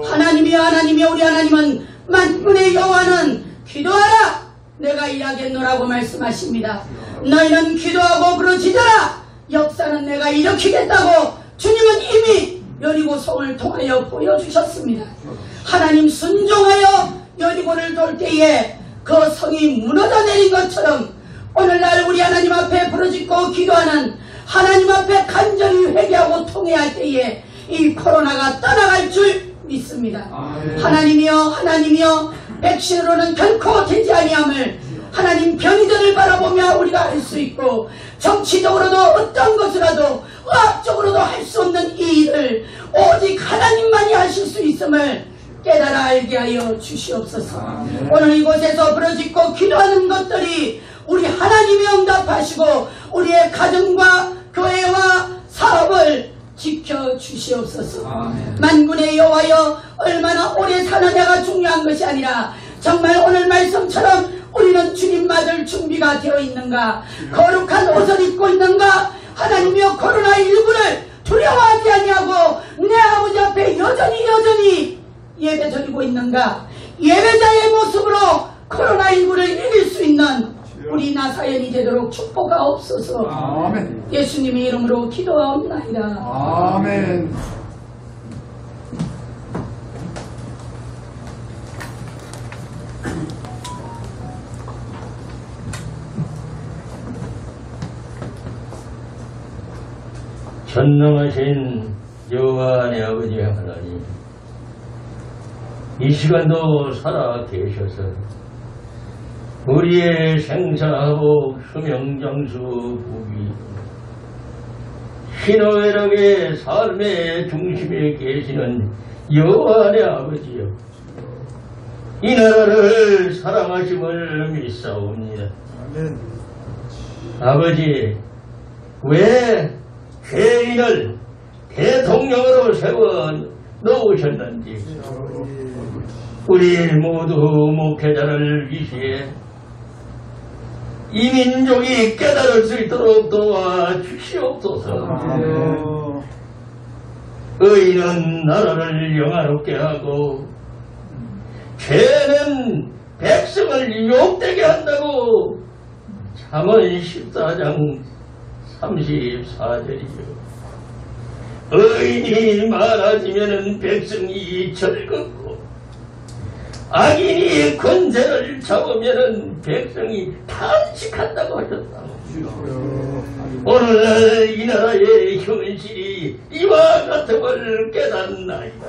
하나님이여 우리 하나님은 만군의 여호와는 기도하라 내가 이야기했노라고 말씀하십니다. 너희는 기도하고 부르짖어라 역사는 내가 일으키겠다고 주님은 이미 여리고성을 통하여 보여주셨습니다. 하나님 순종하여 여리고를 돌 때에 그 성이 무너져 내린 것처럼 오늘날 우리 하나님 앞에 부르짖고 기도하는 하나님 앞에 간절히 회개하고 통회할 때에 이 코로나가 떠나갈 줄 믿습니다. 하나님이여 백신으로는 결코 되지 아니함을 하나님 병이들을 바라보며 우리가 알 수 있고 정치적으로도 어떤 것이라도 의학적으로도 할 수 없는 이 일을 오직 하나님만이 하실 수 있음을 깨달아 알게 하여 주시옵소서. 오늘 이곳에서 부르짖고 기도하는 것들이 우리 하나님이 응답하시고 우리의 가정과 교회와 사업을 지켜주시옵소서. 만군의 여호와여 얼마나 오래 사느냐가 중요한 것이 아니라 정말 오늘 말씀처럼 우리는 주님 맞을 준비가 되어 있는가, 거룩한 옷을 입고 있는가, 하나님이여 코로나19를 두려워하지 아니하고 내 아버지 앞에 여전히 예배 드리고 있는가, 예배자의 모습으로 코로나19를 이길 수 있는 우리 나사연이 되도록 축복하옵소서. 아멘. 예수님의 이름으로 기도하옵나이다. 아멘. 전능하신 여호와 내 아버지 하나님, 이 시간도 살아 계셔서 우리의 생사하복 수명장수 부귀 희노애락의 삶의 중심에 계시는 여호와 내 아버지여, 이 나라를 사랑하심을 믿사옵니다. 아멘. 아버지, 왜 죄인을 대통령으로 세워 놓으셨는지 우리 모두 목회자를 위시해 이 민족이 깨달을 수 있도록 도와주시옵소서. 의인은 나라를 영화롭게 하고 죄는 백성을 욕되게 한다고 잠언 14장 34절이요. 의인이 많아지면 백성이 즐겁고 악인이 권세를 잡으면 백성이 탄식한다고 하셨다. 오늘날 이 나라의 현실이 이와 같음을 깨닫나이다.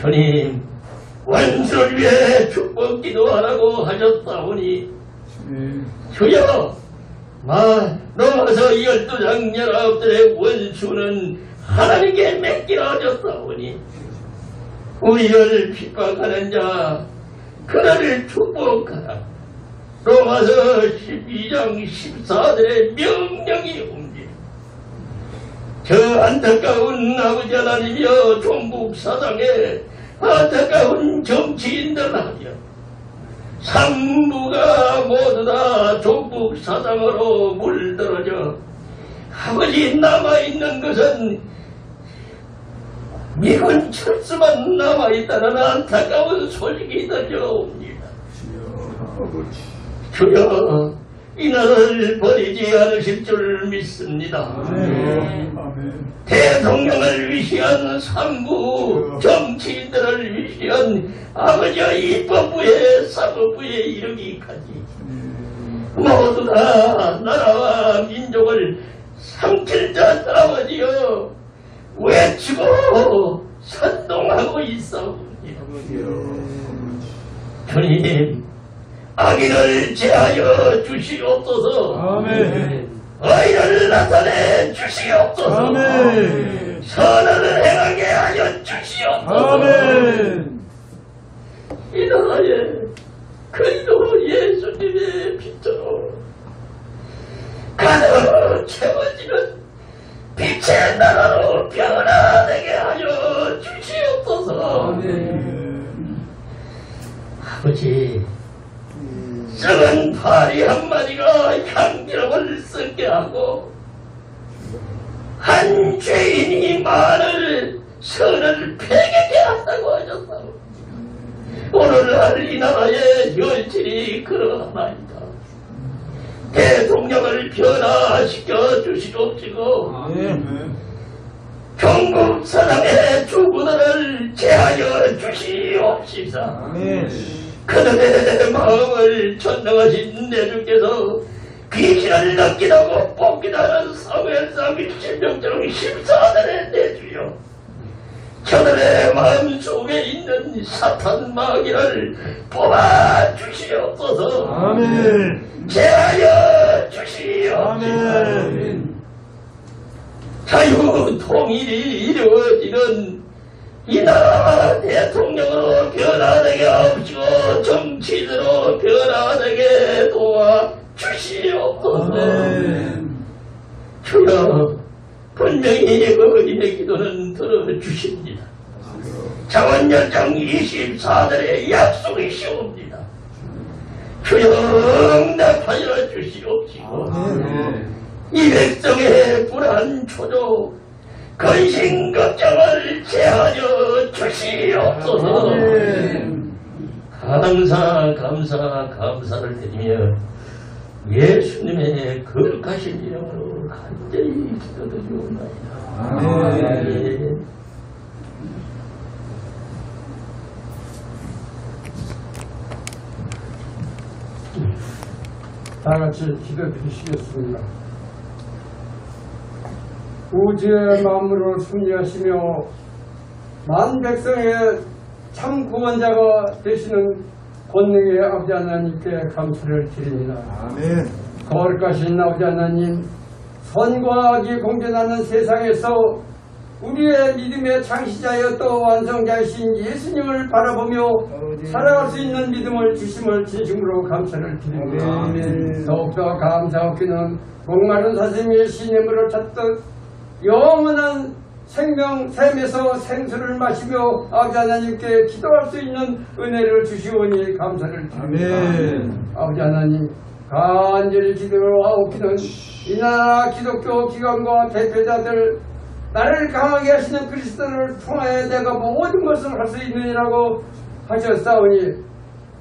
주님, 원수를 위해 축복 기도하라고 하셨다오니 주여, 로마서 12장 19절의 원수는 하나님께 맡기라졌다오니 우리를 핍박하는 자 그를 축복하라. 로마서 12장 14절의 명령이 옵니다. 저 안타까운 아버지 하나님이여, 종북 사상에 안타까운 정치인들 하여 상부가 모두 다 종북 사상으로 물들어져 아버지 남아있는 것은 미군 철수만 남아있다는 안타까운 소식이 들려옵니다. 주여, 이 나라를 버리지 않으실 줄 믿습니다. 대통령을 위시한 상부 정치인들을 위시한 아버지의 입법부에 사법부에 이르기까지 모두 다 나라와 민족을 삼킬 자 아버지여 외치고 선동하고 있사옵니다. 주님, 악인을 제하여 주시옵소서. 아멘. 의를 나타내 주시옵소서. 아멘. 선을 행하게 하여 주시옵소서. 아멘. 이 나라에 그리도 예수님의 빛으로 가득 채워지는 빛의 나라로 변화되게 하여 주시옵소서. 아멘. 아버지, 썩은 파리 한 마리가 향기름을 썩게 하고 한 죄인이 많을 선을 패게 한다고 하셨다고. 오늘날 이 나라의 현실이 그러하나이다. 대통령을 변화시켜 주시옵시고 경국 사람의 주군을 제하여 주시옵시사. 그들의 마음을 천명하신 내주께서 귀신을 낚이라고 뽑기다는 사무엘상 17명처럼 14단에 내주여 저들의 마음속에 있는 사탄 마귀를 뽑아 주시옵소서. 아멘. 제하여 주시옵소서. 아멘. 자유 통일이 이루어지는 이 나라 대통령으로 변화되게 하옵시고 정치인으로 변화되게 도와 주시옵소서. 주여 분명히 어린의 기도는 들어주십니다. 자원열정 24절의 약속이시옵니다. 주여 응답하여 주시옵시고 이 백성의 불안 초조 근심 걱정을 제하여 주시옵소서. 감사를 드리며 예수님의 거룩하신 이름으로 간절히 기도드리옵나이다. 아멘. 다 같이 기도드리시겠습니다. 우주의 만물을 섭리하시며 만 백성의 참 구원자가 되시는 권능의 아버지 하나님께 감사를 드립니다. 아멘. 거룩하신 아버지 하나님, 선과 악이 공존하는 세상에서 우리의 믿음의 창시자여 또 완성자이신 예수님을 바라보며 살아갈 수 있는 믿음을 주심을 진심으로 감사를 드립니다. 더욱더 감사하기는 목마른 사슴이 시냇물을 찾듯 영원한 생명 샘에서 생수를 마시며 아버지 하나님께 기도할 수 있는 은혜를 주시오니 감사를 드립니다. 아버지 하나님, 간절히 기도하옵기는 이 나라 기독교 기관과 대표자들 나를 강하게 하시는 그리스도를 통하여 내가 모든 것을 할 수 있느니라고 하셨사오니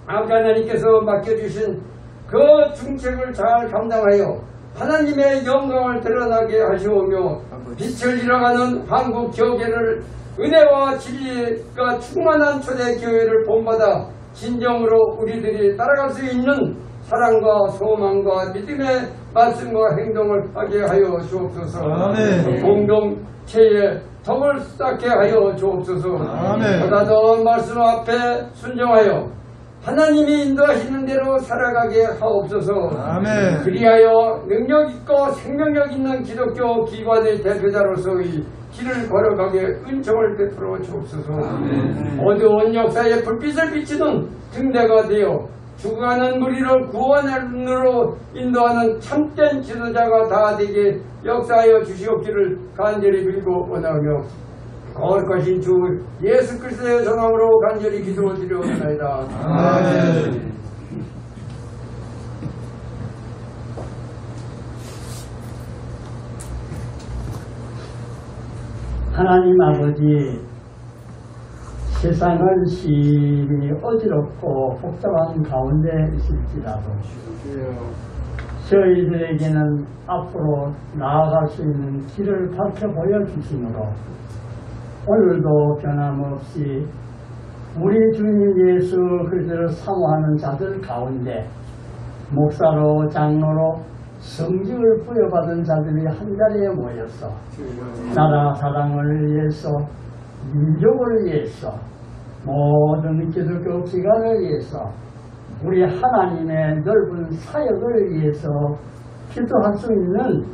아버지 하나님께서 맡겨주신 그 중책을 잘 감당하여 하나님의 영광을 드러나게 하시오며 빛을 잃어가는 한국 교회를 은혜와 진리가 충만한 초대교회를 본받아 진정으로 우리들이 따라갈 수 있는 사랑과 소망과 믿음의 말씀과 행동을 하게 하여 주옵소서. 공동체에 덕을 쌓게 하여 주옵소서. 보다 더 말씀 앞에 순종하여 하나님이 인도하시는 대로 살아가게 하옵소서. 그리하여 능력있고 생명력 있는 기독교 기관의 대표자로서의 길을 걸어가게 은총을 베풀어 주옵소서. 어두운 역사에 불빛을 비치는 등대가 되어 죽어가는 무리를 구원으로 인도하는 참된 지도자가 다 되게 역사하여 주시옵기를 간절히 빌고 원하며 거룩하신 주 예수 그리스도의 전함으로 간절히 기도드리옵나이다. 아멘. 하나님 아버지, 세상은 심히 어지럽고 복잡한 가운데 있을지라도 저희들에게는 앞으로 나아갈 수 있는 길을 밝혀 보여주시므로 오늘도 변함없이 우리 주님 예수 그리스도를 사모하는 자들 가운데 목사로 장로로 성직을 부여받은 자들이 한자리에 모여서 나라 사랑을 위해서 민족을 위해서 모든 기독교 기관을 위해서 우리 하나님의 넓은 사역을 위해서 기도할 수 있는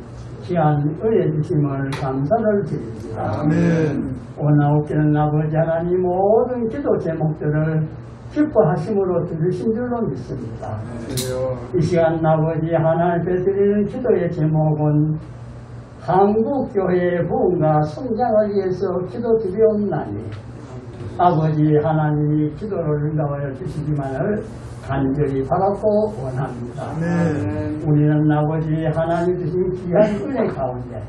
귀한 은혜 주심을 감사를 드립니다. 아멘. 오나옵기는 아버지 하나님 모든 기도 제목들을 기뻐하심으로 들으신 줄로 믿습니다. 이 시간 아버지 하나님께 드리는 기도의 제목은 한국교회의 부흥과 성장을 위해서 기도드리옵나니 아버지 하나님이 기도를 응답하여 주시기만을 간절히 바라고 원합니다. 우리는 아버지 하나님 주신 귀한 은혜 가운데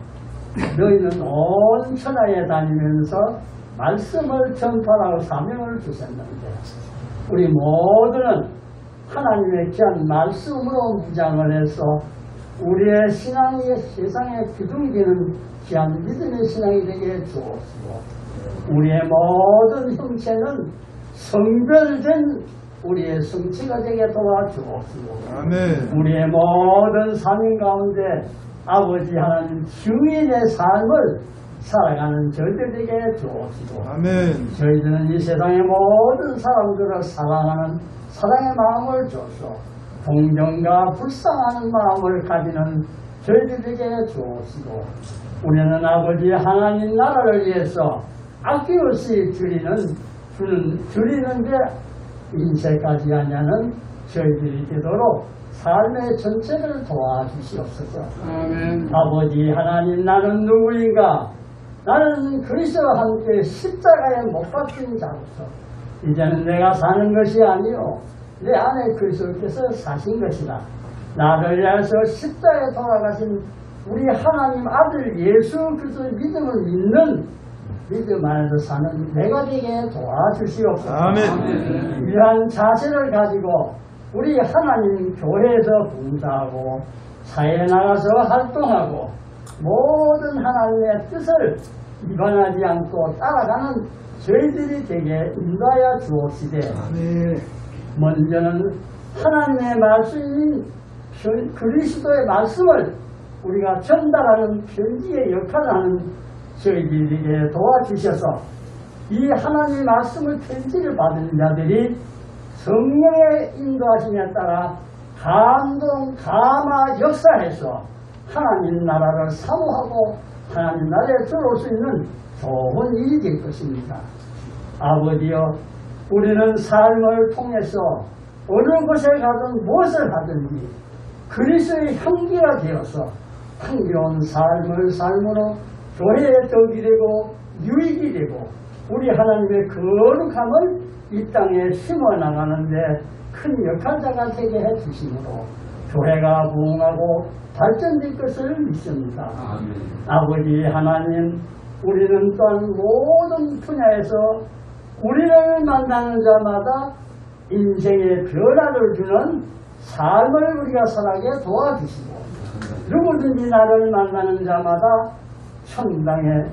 너희는 온 천하에 다니면서 말씀을 전파하고 사명을 주셨는데 우리 모두는 하나님의 귀한 말씀으로 무장을 해서 우리의 신앙이 세상에 기둥기는 귀한 믿음의 신앙이 되게 주옵시고 우리의 모든 형체는 성별된 우리의 성취가 되게 도와주옵시고 우리의 모든 삶인 가운데 아버지 하나님 주인의 삶을 살아가는 저희들에게 주옵시고 저희들은 이 세상의 모든 사람들을 사랑하는 사랑의 마음을 주옵시고 동정과 불쌍하는 마음을 가지는 저희들에게 주옵시고 우리는 아버지 하나님 나라를 위해서 아낌없이 드리는데 인쇄까지 하냐는 저희들이 되도록 삶의 전체를 도와주시옵소서. 아버지 하나님 나는 누구인가? 나는 그리스도와 함께 십자가에 못 박힌 자로서 이제는 내가 사는 것이 아니요 내 안에 그리스도께서 사신 것이라. 나를 위해서 십자가에 돌아가신 우리 하나님 아들 예수 그리스도의 믿음을 믿는 믿음 안에서 사는 내가 되게 도와주시옵소서. 이러한 자세를 가지고 우리 하나님 교회에서 봉사하고 사회에 나가서 활동하고 모든 하나님의 뜻을 위반하지 않고 따라가는 저희들이 되게 인도하여 주옵시되 먼저는 하나님의 말씀인 그리스도의 말씀을 우리가 전달하는 편지의 역할을 하는 저희들에게 도와주셔서 이 하나님의 말씀을 편지를 받은 자들이 성령의 인도하심에 따라 감동, 감화, 역사해서 하나님 나라를 사모하고 하나님 나라에 들어올 수 있는 좋은 일이 될 것입니다. 아버지여 우리는 삶을 통해서 어느 곳에 가든 무엇을 하든지 그리스도의 향기가 되어서 향기로운 삶을 삶으로 교회의 덕이 되고 유익이 되고 우리 하나님의 거룩함을 이 땅에 심어나가는데 큰 역할자가 되게 해주심으로 교회가 부흥하고 발전될 것을 믿습니다. 아버지 하나님 우리는 또한 모든 분야에서 우리를 만나는 자마다 인생의 변화를 주는 삶을 우리가 살아가게 도와주시고 누구든지 나를 만나는 자마다 천당의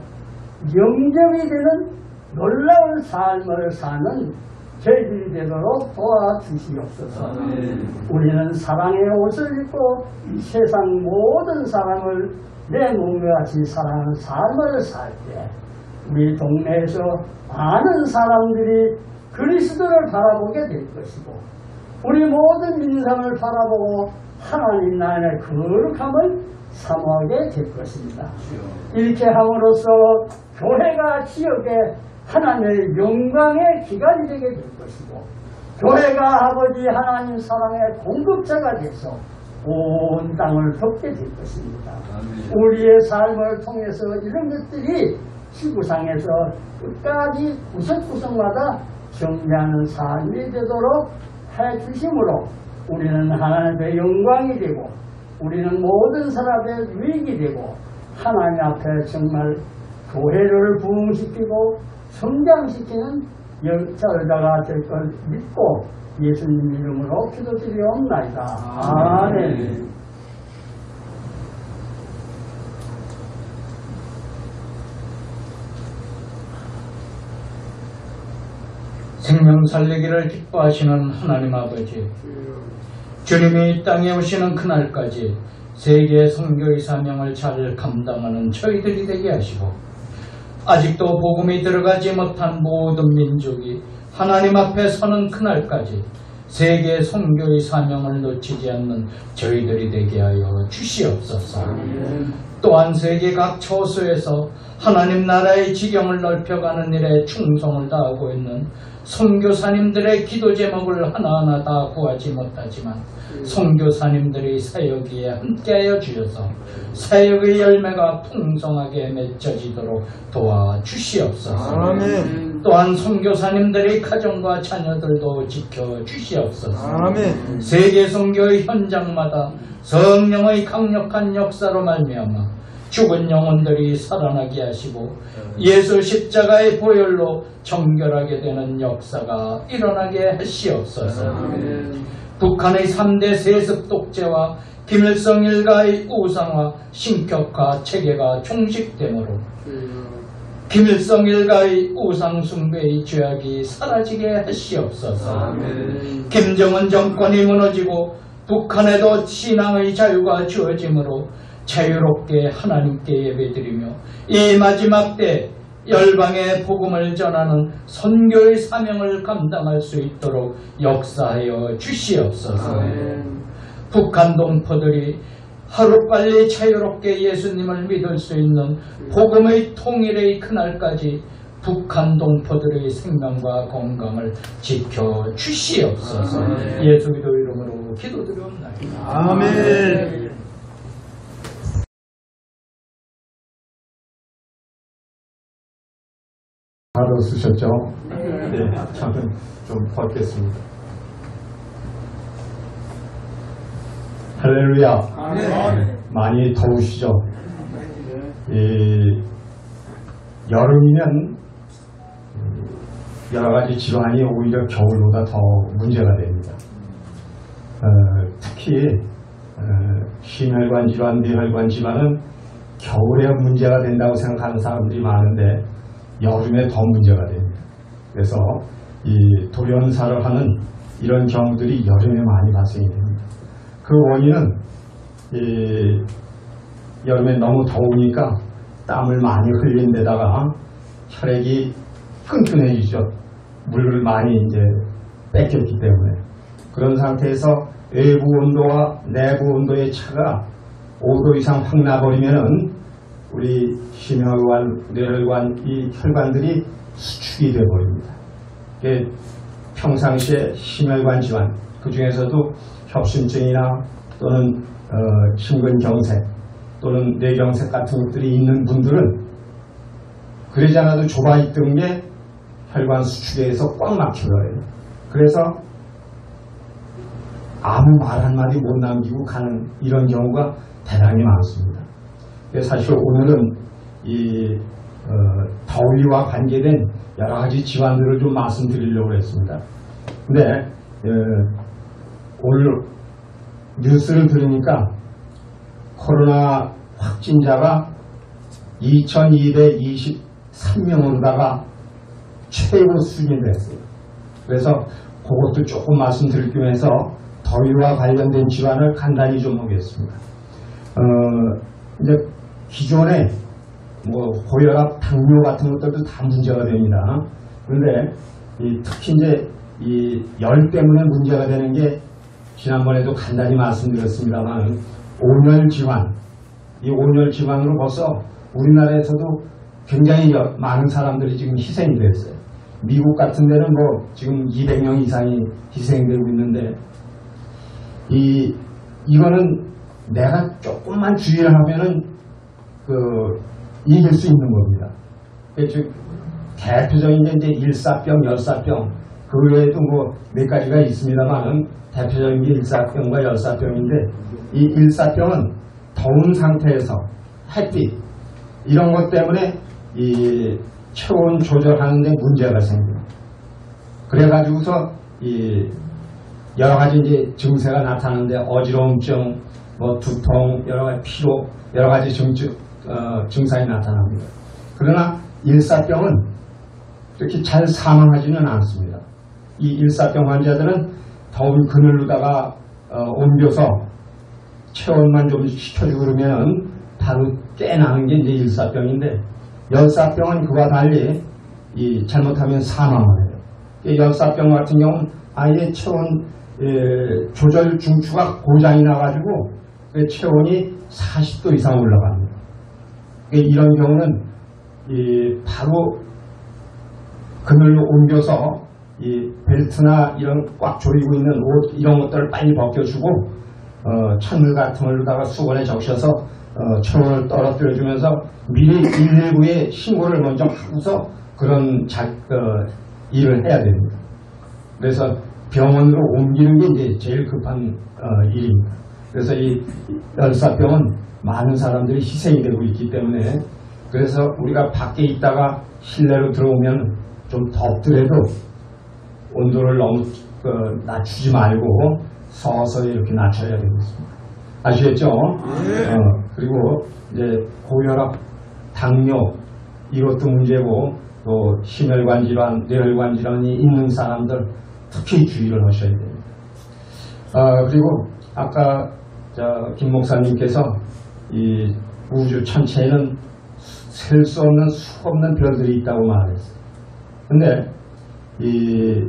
영접이 되는 놀라운 삶을 사는 저희들이 되도록 도와주시옵소서. 우리는 사랑의 옷을 입고 세상 모든 사람을 내 몸과 같이 사랑하는 삶을 살 때 우리 동네에서 많은 사람들이 그리스도를 바라보게 될 것이고 우리 모든 인생을 바라보고 하나님 나라의 거룩함을 사모하게 될 것입니다. 이렇게 함으로써 교회가 지역에 하나님의 영광의 기관이 되게 될 것이고 교회가 아버지 하나님 사랑의 공급자가 돼서 온 땅을 덮게 될 것입니다. 우리의 삶을 통해서 이런 것들이 지구상에서 끝까지 구석구석마다 정리하는 삶이 되도록 해주심으로 우리는 하나님의 영광이 되고 우리는 모든 사람의 유익이 되고 하나님 앞에 정말 교회를 부흥시키고 성장시키는 역사자가 될 걸 믿고 예수님 이름으로 기도드리옵나이다. 아멘. 생명 살리기를 기뻐하시는 하나님 아버지, 주님이 이 땅에 오시는 그날까지 세계 선교의 사명을 잘 감당하는 저희들이 되게 하시고 아직도 복음이 들어가지 못한 모든 민족이 하나님 앞에 서는 그날까지 세계 선교의 사명을 놓치지 않는 저희들이 되게 하여 주시옵소서. 또한 세계 각 처소에서 하나님 나라의 지경을 넓혀가는 일에 충성을 다하고 있는 선교사님들의 기도 제목을 하나하나 다 구하지 못하지만 선교사님들의 사역에 함께하여 주셔서 사역의 열매가 풍성하게 맺혀지도록 도와주시옵소서. 아멘. 또한 선교사님들의 가정과 자녀들도 지켜주시옵소서. 아멘. 세계 선교의 현장마다 성령의 강력한 역사로 말미암아 죽은 영혼들이 살아나게 하시고 예수 십자가의 보혈로 정결하게 되는 역사가 일어나게 하시옵소서. 북한의 3대 세습 독재와 김일성 일가의 우상화, 신격화 체계가 종식되므로 김일성 일가의 우상 숭배의 죄악이 사라지게 하시옵소서. 김정은 정권이 무너지고 북한에도 신앙의 자유가 주어지므로 자유롭게 하나님께 예배드리며 이 마지막 때 열방의 복음을 전하는 선교의 사명을 감당할 수 있도록 역사하여 주시옵소서. 북한 동포들이 하루빨리 자유롭게 예수님을 믿을 수 있는 복음의 통일의 그날까지 북한 동포들의 생명과 건강을 지켜 주시옵소서. 예수 그리스도 이름으로 기도드리옵나이다. 아멘. 바로 쓰셨죠? 네, 저는 좀 벗겠습니다. 할렐루야. 많이 더우시죠? 여름이면 여러 가지 질환이 오히려 겨울보다 더 문제가 됩니다. 특히 심혈관 질환, 뇌혈관 질환은 겨울에 문제가 된다고 생각하는 사람들이 많은데 여름에 더 문제가 됩니다. 그래서 이 돌연사를 하는 이런 경우들이 여름에 많이 발생이 됩니다. 그 원인은 여름에 너무 더우니까 땀을 많이 흘린 데다가 혈액이 끈끈해지죠. 물을 많이 이제 뺏겼기 때문에. 그런 상태에서 외부 온도와 내부 온도의 차가 5도 이상 확 나버리면은 우리 심혈관, 뇌혈관, 이 혈관들이 수축이 되어버립니다. 평상시에 심혈관 질환, 그 중에서도 협심증이나 또는 심근경색 또는 뇌경색 같은 것들이 있는 분들은 그러지 않아도 좁아있던 게 혈관 수축에 의해서 꽉 막혀버려요. 그래서 아무 말 한마디 못 남기고 가는 이런 경우가 대단히 많습니다. 사실 오늘은 이 더위와 관계된 여러 가지 질환들을 좀 말씀드리려고 했습니다. 근데 오늘 뉴스를 들으니까 코로나 확진자가 2223명으로다가 최고 수준이 됐어요. 그래서 그것도 조금 말씀드리기 위해서 더위와 관련된 질환을 간단히 좀 보겠습니다. 이제 기존에 뭐 고혈압, 당뇨 같은 것들도 다 문제가 됩니다. 그런데 특히 이제 이 열 때문에 문제가 되는 게 지난번에도 간단히 말씀드렸습니다만 온열 질환, 이 온열 질환으로 벌써 우리나라에서도 굉장히 많은 사람들이 지금 희생이 됐어요. 미국 같은 데는 뭐 지금 200명 이상이 희생되고 있는데 이거는 내가 조금만 주의를 하면은 이길 수 있는 겁니다. 즉 대표적인 게 이제 일사병, 열사병, 그 외에도 뭐 몇 가지가 있습니다만은 대표적인 게 일사병과 열사병인데 이 일사병은 더운 상태에서 햇빛 이런 것 때문에 이 체온 조절하는 데 문제가 생깁니다. 그래가지고서 여러 가지 이제 증세가 나타나는데 어지러움증, 뭐 두통, 여러 가지 피로, 여러 가지 증상이 나타납니다. 그러나 일사병은 이렇게 잘 사망하지는 않습니다. 이 일사병 환자들은 더운 그늘로다가 옮겨서 체온만 좀 식혀주고 그러면 바로 깨나는 게 이제 일사병인데 열사병은 그와 달리 잘못하면 사망을 해요. 열사병 같은 경우는 아예 체온 조절 중추가 고장이 나가지고 체온이 40도 이상 올라갑니다. 이런 경우는 바로 그늘로 옮겨서 벨트나 이런 꽉 조이고 있는 옷 이런 것들을 빨리 벗겨주고 찬물 같은 걸로다가 수건에 적셔서 체온을 떨어뜨려주면서 미리 119에 신고를 먼저 하고서 그런 일을 해야 됩니다. 그래서 병원으로 옮기는 게 이제 제일 급한 일입니다. 그래서 이 열사병은 많은 사람들이 희생이 되고 있기 때문에 그래서 우리가 밖에 있다가 실내로 들어오면 좀 덥더라도 온도를 너무 낮추지 말고 서서히 이렇게 낮춰야 되겠습니다. 아시겠죠? 그리고 이제 고혈압, 당뇨 이것도 문제고 또 심혈관 질환, 뇌혈관 질환이 있는 사람들 특히 주의를 하셔야 됩니다. 그리고 아까 김 목사님께서 이 우주 전체에는 셀 수 없는 수 없는 별들이 있다고 말했어요. 근데 이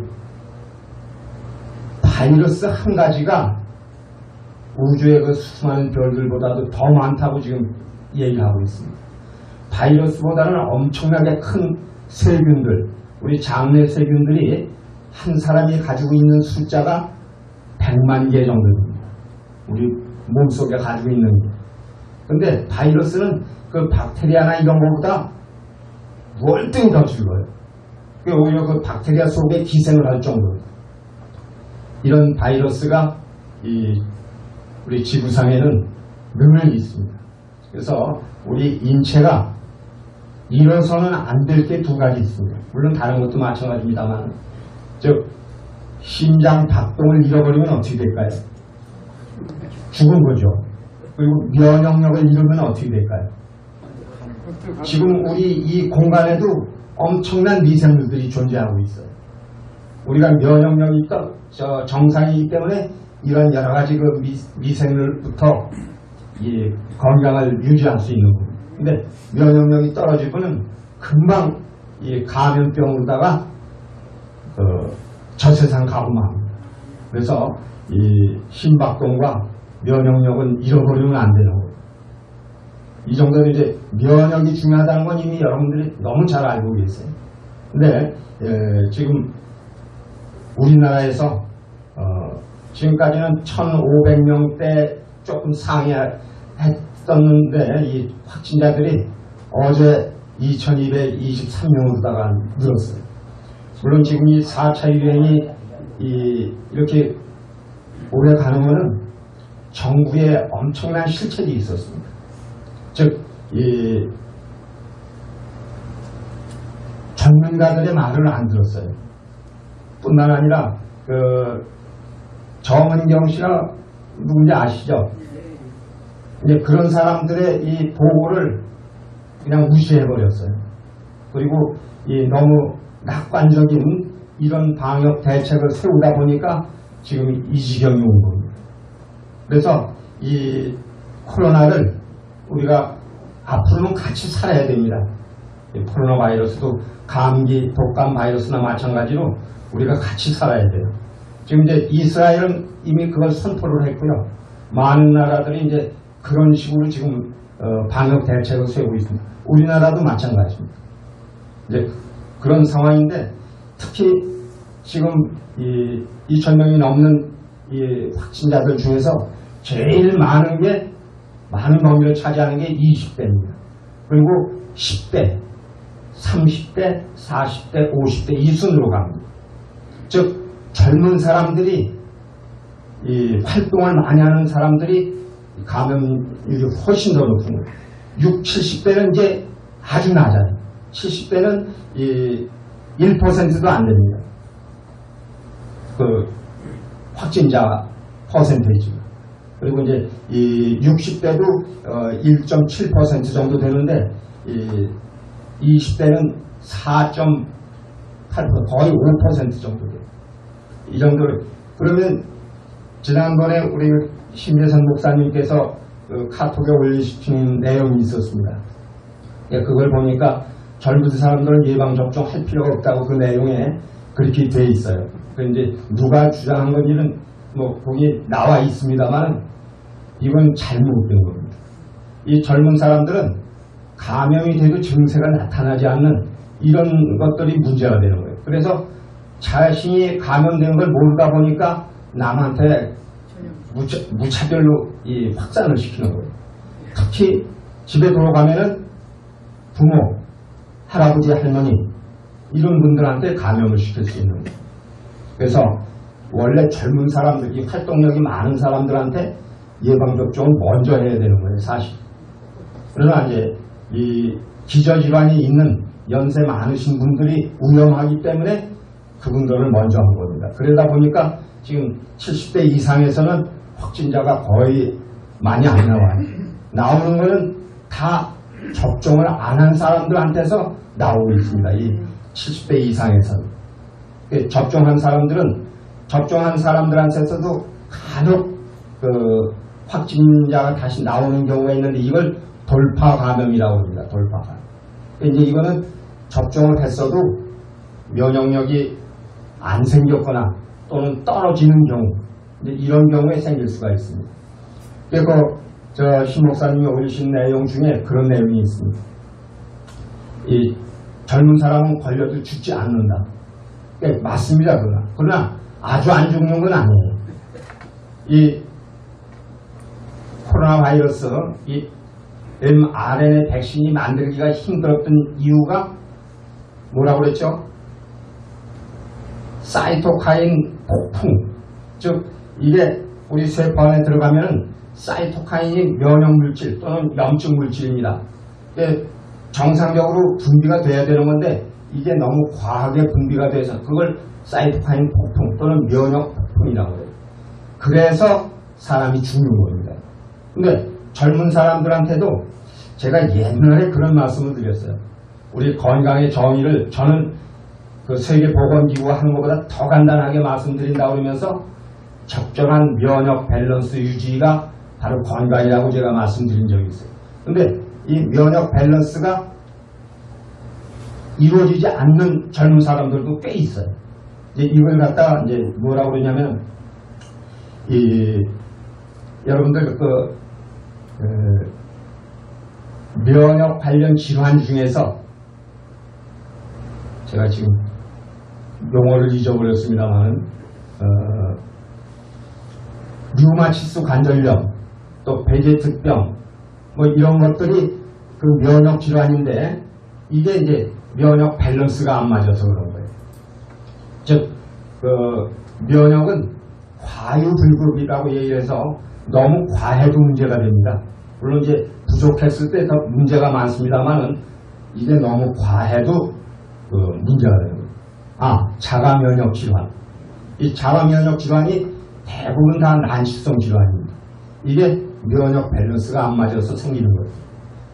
바이러스 한 가지가 우주의 그 수많은 별들보다도 더 많다고 지금 얘기하고 있습니다. 바이러스보다는 엄청나게 큰 세균들, 우리 장내 세균들이 한 사람이 가지고 있는 숫자가 100만 개 정도 됩니다. 우리 몸속에 가지고 있는 게. 근데 바이러스는 그 박테리아나 이런 것보다 월등히 더 줄어요. 오히려 그 박테리아 속에 기생을 할 정도로. 이런 바이러스가 우리 지구상에는 늘 있습니다. 그래서 우리 인체가 잃어서는 안 될 게 두 가지 있습니다. 물론 다른 것도 마찬가지입니다만, 즉 심장 박동을 잃어버리면 어떻게 될까요? 죽은 거죠. 그리고 면역력을 잃으면 어떻게 될까요? 지금 우리 이 공간에도 엄청난 미생물들이 존재하고 있어요. 우리가 면역력이 정상이기 때문에 이런 여러 가지 그 미생물부터 이 건강을 유지할 수 있는 겁니다. 근데 면역력이 떨어지면 금방 이 감염병으로다가 저 세상 가고 맙니다. 그래서 이 심박동과 면역력은 잃어버리면 안 되는 거예요. 이 정도는 이제 면역이 중요하다는 건 이미 여러분들이 너무 잘 알고 계세요. 근데 지금 우리나라에서 지금까지는 1,500명대 조금 상회했었는데 이 확진자들이 어제 2,223명으로다가 늘었어요. 물론 지금 이 4차 유행이 이렇게 오래 가는 거는 정부의 엄청난 실책이 있었습니다. 즉, 전문가들의 말을 안 들었어요. 뿐만 아니라 정은경 씨가 누군지 아시죠? 이제 그런 사람들의 이 보고를 그냥 무시해버렸어요. 그리고 너무 낙관적인 이런 방역 대책을 세우다 보니까 지금 이 지경이 온 겁니다. 그래서 이 코로나를 우리가 앞으로는 같이 살아야 됩니다. 코로나 바이러스도 감기, 독감 바이러스나 마찬가지로 우리가 같이 살아야 돼요. 지금 이제 이스라엘은 이미 그걸 선포를 했고요. 많은 나라들이 이제 그런 식으로 지금 방역 대책을 세우고 있습니다. 우리나라도 마찬가지입니다. 이제 그런 상황인데 특히 지금 2,000명이 넘는 이 확진자들 중에서 제일 많은 범위를 차지하는 게 20대입니다. 그리고 10대, 30대, 40대, 50대 이 순으로 갑니다. 즉 젊은 사람들이 이 활동을 많이 하는 사람들이 감염률이 훨씬 더 높은 거예요. 60, 70대는 이제 아주 낮아요. 70대는 1%도 안 됩니다. 그 확진자 퍼센테이지. 그리고 이제 이 60대도 1.7% 정도 되는데 20대는 4.8% 거의 5% 정도 돼요. 이 정도로. 그러면 지난번에 우리 심재선 목사님께서 그 카톡에 올리신 내용이 있었습니다. 그걸 보니까 젊은 사람들은 예방접종 할 필요가 없다고 그 내용에 그렇게 돼 있어요. 그런데 누가 주장한 건지는 뭐 거기 나와 있습니다만 이건 잘못된 겁니다. 이 젊은 사람들은 감염이 돼도 증세가 나타나지 않는 이런 것들이 문제가 되는 거예요. 그래서 자신이 감염된 걸 모르다 보니까 남한테 무차별로 확산을 시키는 거예요. 특히 집에 들어가면은 부모, 할아버지, 할머니 이런 분들한테 감염을 시킬 수 있는 거예요. 그래서 원래 젊은 사람들, 이 활동력이 많은 사람들한테 예방접종을 먼저 해야 되는 거예요, 사실. 그러나 이제 이 기저질환이 있는 연세 많으신 분들이 위험하기 때문에 그분들을 먼저 한 겁니다. 그러다 보니까 지금 70대 이상에서는 확진자가 거의 많이 안 나와요. 나오는 거는 다 접종을 안 한 사람들한테서 나오고 있습니다. 이 70대 이상에서는. 접종한 사람들한테서도 간혹 그 확진자가 다시 나오는 경우가 있는데 이걸 돌파 감염이라고 합니다. 돌파 감염. 이제 이거는 접종을 했어도 면역력이 안 생겼거나 또는 떨어지는 경우, 이제 이런 경우에 생길 수가 있습니다. 그리고 저 신 목사님이 올리신 내용 중에 그런 내용이 있습니다. 이 젊은 사람은 걸려도 죽지 않는다. 맞습니다, 그러나 아주 안 죽는 건 아니에요. 이 코로나 바이러스, 이 mRNA 백신이 만들기가 힘들었던 이유가 뭐라고 그랬죠? 사이토카인 폭풍. 즉, 이게 우리 세포 안에 들어가면 사이토카인이 면역물질 또는 염증 물질입니다. 정상적으로 분비가 돼야 되는 건데 이게 너무 과하게 분비가 돼서 그걸 사이토카인 폭풍 또는 면역 폭풍이라고 해요. 그래서 사람이 죽는 겁니다. 근데 젊은 사람들한테도 제가 옛날에 그런 말씀을 드렸어요. 우리 건강의 정의를 저는 그 세계보건기구가 하는 것보다 더 간단하게 말씀드린다고 그러면서 적절한 면역 밸런스 유지가 바로 건강이라고 제가 말씀드린 적이 있어요. 근데 이 면역 밸런스가 이루어지지 않는 젊은 사람들도 꽤 있어요. 이제 이걸 갖다가 이제 뭐라고 그러냐면, 여러분들 면역 관련 질환 중에서 제가 지금 용어를 잊어버렸습니다만, 류마티스 관절염, 또 베제특병, 뭐 이런 것들이 그 면역 질환인데 이게 이제 면역 밸런스가 안 맞아서 그런 거예요. 즉, 면역은 과유불급이라고 얘기해서 너무 과해도 문제가 됩니다. 물론 이제 부족했을 때 더 문제가 많습니다만은 이게 너무 과해도 문제가 되는 거예요. 자가 면역 질환. 이 자가 면역 질환이 대부분 다 난치성 질환입니다. 이게 면역 밸런스가 안 맞아서 생기는 거예요.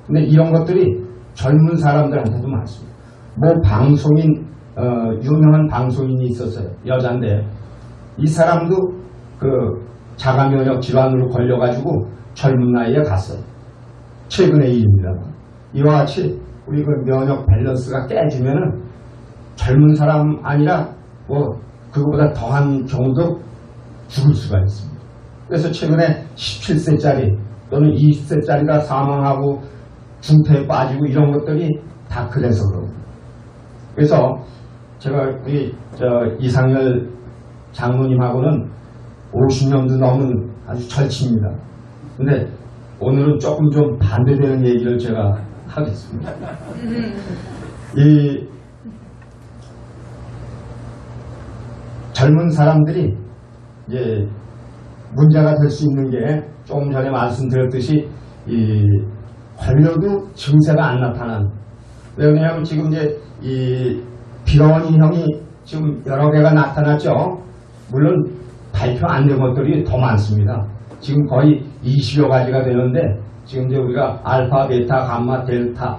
근데 이런 것들이 젊은 사람들한테도 많습니다. 뭐 방송인, 유명한 방송인이 있었어요. 여잔데 이 사람도 그 자가 면역 질환으로 걸려가지고 젊은 나이에 갔어요. 최근의 일입니다. 이와 같이 우리 그 면역 밸런스가 깨지면은 젊은 사람 아니라 뭐 그거보다 더한 경우도 죽을 수가 있습니다. 그래서 최근에 17세짜리 또는 20세짜리가 사망하고 중태에 빠지고 이런 것들이 다 그래서 그럽니다. 그래서 제가 우리 이상열 장로님하고는 50년도 넘은 아주 절친입니다. 근데 오늘은 조금 좀 반대되는 얘기를 제가 하겠습니다. 이 젊은 사람들이 이제 문제가 될 수 있는 게 조금 전에 말씀드렸듯이 걸려도 증세가 안 나타나는. 왜냐하면 지금 이제 이 비러니형이 지금 여러 개가 나타났죠. 물론 발표 안 된 것들이 더 많습니다. 지금 거의 20여 가지가 되는데 지금 이제 우리가 알파, 베타, 감마, 델타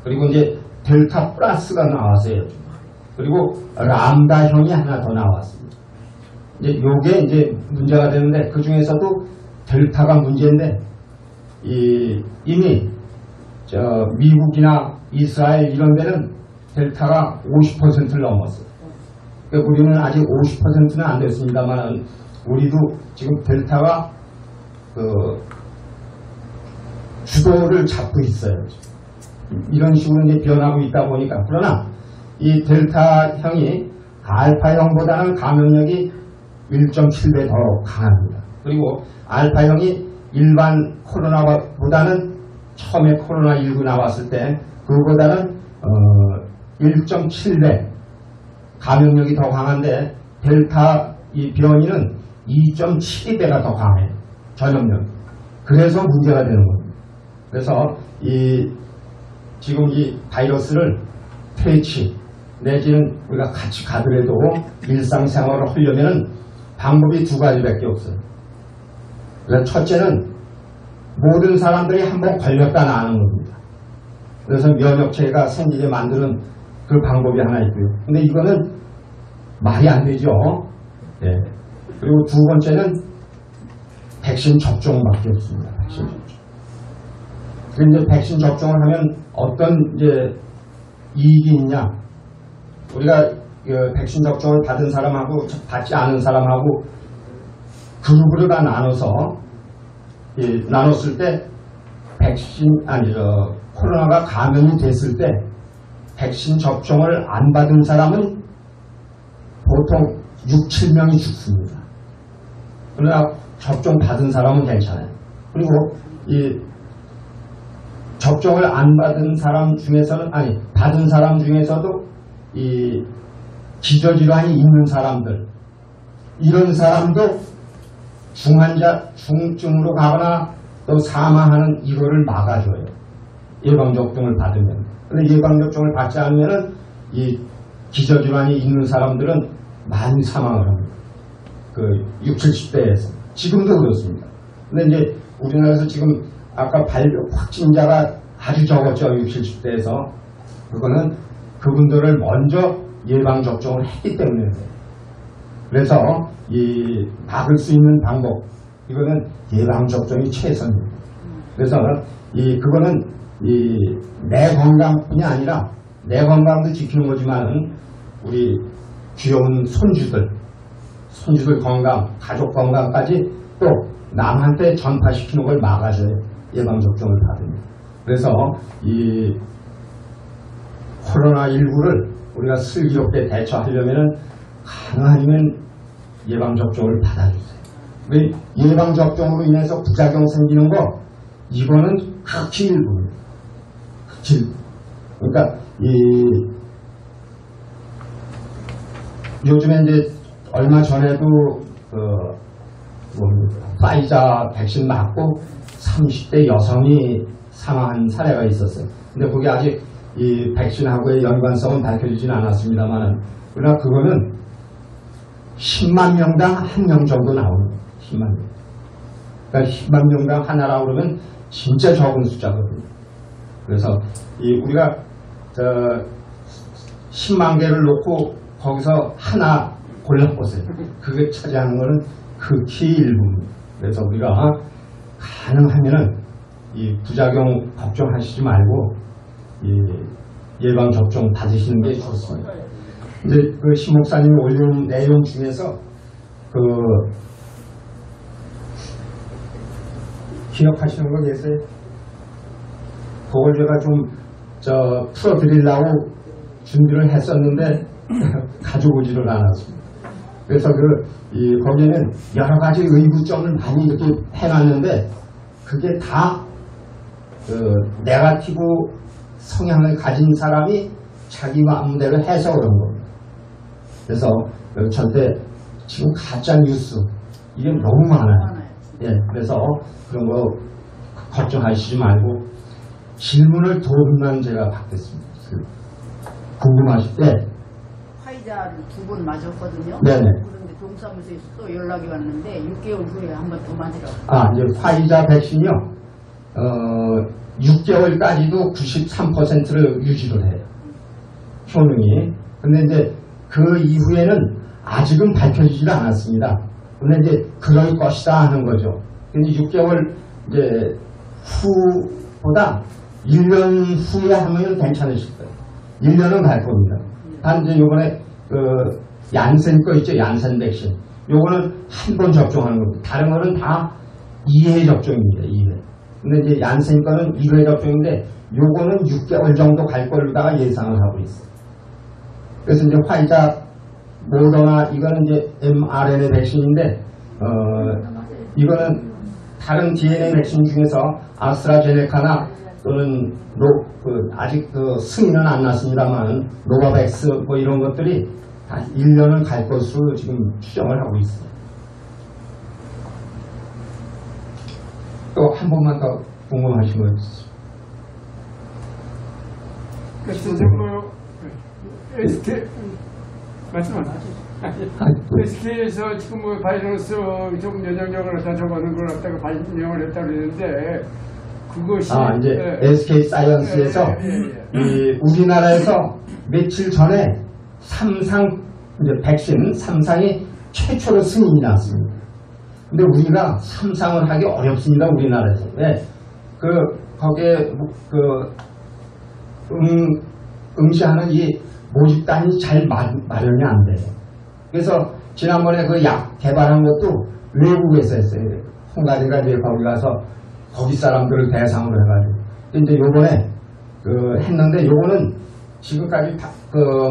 그리고 이제 델타 플러스가 나왔어요. 그리고 람다형이 하나 더 나왔습니다. 이제 요게 이제 문제가 되는데 그 중에서도 델타가 문제인데 이미 미국이나 이스라엘 이런 데는 델타가 50%를 넘었어요. 그러니까 우리는 아직 50%는 안 됐습니다만 우리도 지금 델타가 주도를 잡고 있어요. 이런 식으로 이제 변하고 있다 보니까. 그러나 이 델타형이 알파형보다는 감염력이 1.7배 더 강합니다. 그리고 알파형이 일반 코로나보다는 처음에 코로나19 나왔을 때 그거보다는 1.7배 감염력이 더 강한데 델타 이 변이는 2.72배가 더 강해요. 전염력. 그래서 문제가 되는 겁니다. 그래서 지금 이 바이러스를 퇴치 내지는 우리가 같이 가더라도 일상생활을 하려면 방법이 두 가지밖에 없어요. 그래서 첫째는 모든 사람들이 한번 걸렸다 나는 겁니다. 그래서 면역체계가 생기게 만드는 그 방법이 하나 있고요. 근데 이거는 말이 안 되죠. 예. 그리고 두 번째는 백신 접종밖에 없습니다. 백신 접종. 그런데 백신 접종을 하면 어떤 이제 이익이 있냐? 우리가 백신 접종을 받은 사람하고 받지 않은 사람하고 그룹으로 다 나눠서 나눴을 때 코로나가 감염이 됐을 때 백신 접종을 안 받은 사람은 보통 6, 7명이 죽습니다. 그러나 접종 받은 사람은 괜찮아요. 그리고 이 접종을 안 받은 사람 중에서는 받은 사람 중에서도 이 기저질환이 있는 사람들 이런 사람도 중증으로 가거나 또 사망하는 이거를 막아줘요. 예방접종을 받으면. 근데 예방접종을 받지 않으면은 이 기저질환이 있는 사람들은 많이 사망을 합니다. 그 60, 70대에서. 지금도 그렇습니다. 근데 이제 우리나라에서 지금 아까 확진자가 아주 적었죠. 60, 70대에서. 그거는 그분들을 먼저 예방접종을 했기 때문에. 그래서 이 막을 수 있는 방법, 이거는 예방접종이 최선입니다. 그래서 그거는 내 건강뿐이 아니라 내 건강도 지키는 거지만 우리 귀여운 손주들 건강, 가족 건강까지 또 남한테 전파시키는 걸 막아줘야 예방접종을 받습니다. 그래서 이 코로나19를 우리가 슬기롭게 대처하려면 가능하면 예방접종을 받아주세요. 예방접종으로 인해서 부작용 생기는 거 이거는 극히 일부입니다. 그러니까 요즘에 이제 얼마 전에도 파이자 백신 맞고 30대 여성이 사망한 사례가 있었어요. 근데 그게 아직 이 백신하고의 연관성은 밝혀지지는 않았습니다만, 그러나 그거는 10만 명당 1명 정도 나오는 거예요. 10만 명. 그러니까 10만 명당 하나라고 그러면 진짜 적은 숫자거든요. 그래서 우리가 10만 개를 놓고 거기서 하나 골라보세요. 그게 차지하는 거는 극히 일부입니다. 그래서 우리가 가능하면은 이 부작용 걱정하시지 말고 예방접종 받으시는 게 좋습니다. 이제 그 신 목사님이 올린 내용 중에서 기억하시는 거 계세요? 그걸 제가 좀 풀어드리려고 준비를 했었는데 가지고 오지를 않았습니다. 그래서 거기에는 여러 가지 의구점을 많이 이렇게 해놨는데 그게 다 네거티브 성향을 가진 사람이 자기 마음대로 해서 그런 겁니다. 그래서 절대 지금 가짜 뉴스 이게 너무 많아요. 예, 그래서 그런 거 걱정하시지 말고 질문을 도움만 제가 받겠습니다. 궁금하실 때 화이자를 2번 맞았거든요. 네네. 그런데 동사무소에서 또 연락이 왔는데 6개월 후에 한 번 더 맞으라고. 이제 화이자 백신이요. 6개월까지도 93%를 유지를 해요. 효능이. 근데 이제 그 이후에는 아직은 밝혀지지 않았습니다. 근데 이제 그럴 것이다 하는 거죠. 근데 6개월 이제 후보다 1년 후에 하면 괜찮으실 거예요. 1년은 갈 겁니다. 단 이제 요번에 얀센 거 있죠. 얀센 백신. 요거는 한 번 접종하는 겁니다. 다른 거는 다 2회 접종입니다. 2회. 근데 이제 얀센 거는 1회 접종인데 요거는 6개월 정도 갈 걸로다가 예상을 하고 있어요. 그래서 이제 화이자, 모더나 이거는 이제 mRNA 백신인데 이거는 다른 DNA 백신 중에서 아스트라제네카나 또는 아직 승인은 안 났습니다만 노바백스 뭐 이런 것들이 다 1년을 갈 것으로 지금 추정을 하고 있어요. 또 한 번만 더 궁금하신 거 있으세요? SK 말씀하세요. SK에서 지금 뭐 바이러스 좀 면역력을 갖다 적어놓은 걸 갖다가 발명을 했다고 그러는데 그것이 이제 SK 사이언스에서 이 우리나라에서 며칠 전에 이제 백신 3상이 최초로 승인이 났습니다. 근데 우리가 3상을 하기 어렵습니다. 우리나라에서. 왜? 거기에 응시하는 이 모집단이 잘 마련이 안 돼요. 그래서 지난번에 그 약 개발한 것도 외국에서 했어요. 헝가리가 이제 거기 가서 거기 사람들을 대상으로 해가지고. 이제 요번에 했는데 요거는 지금까지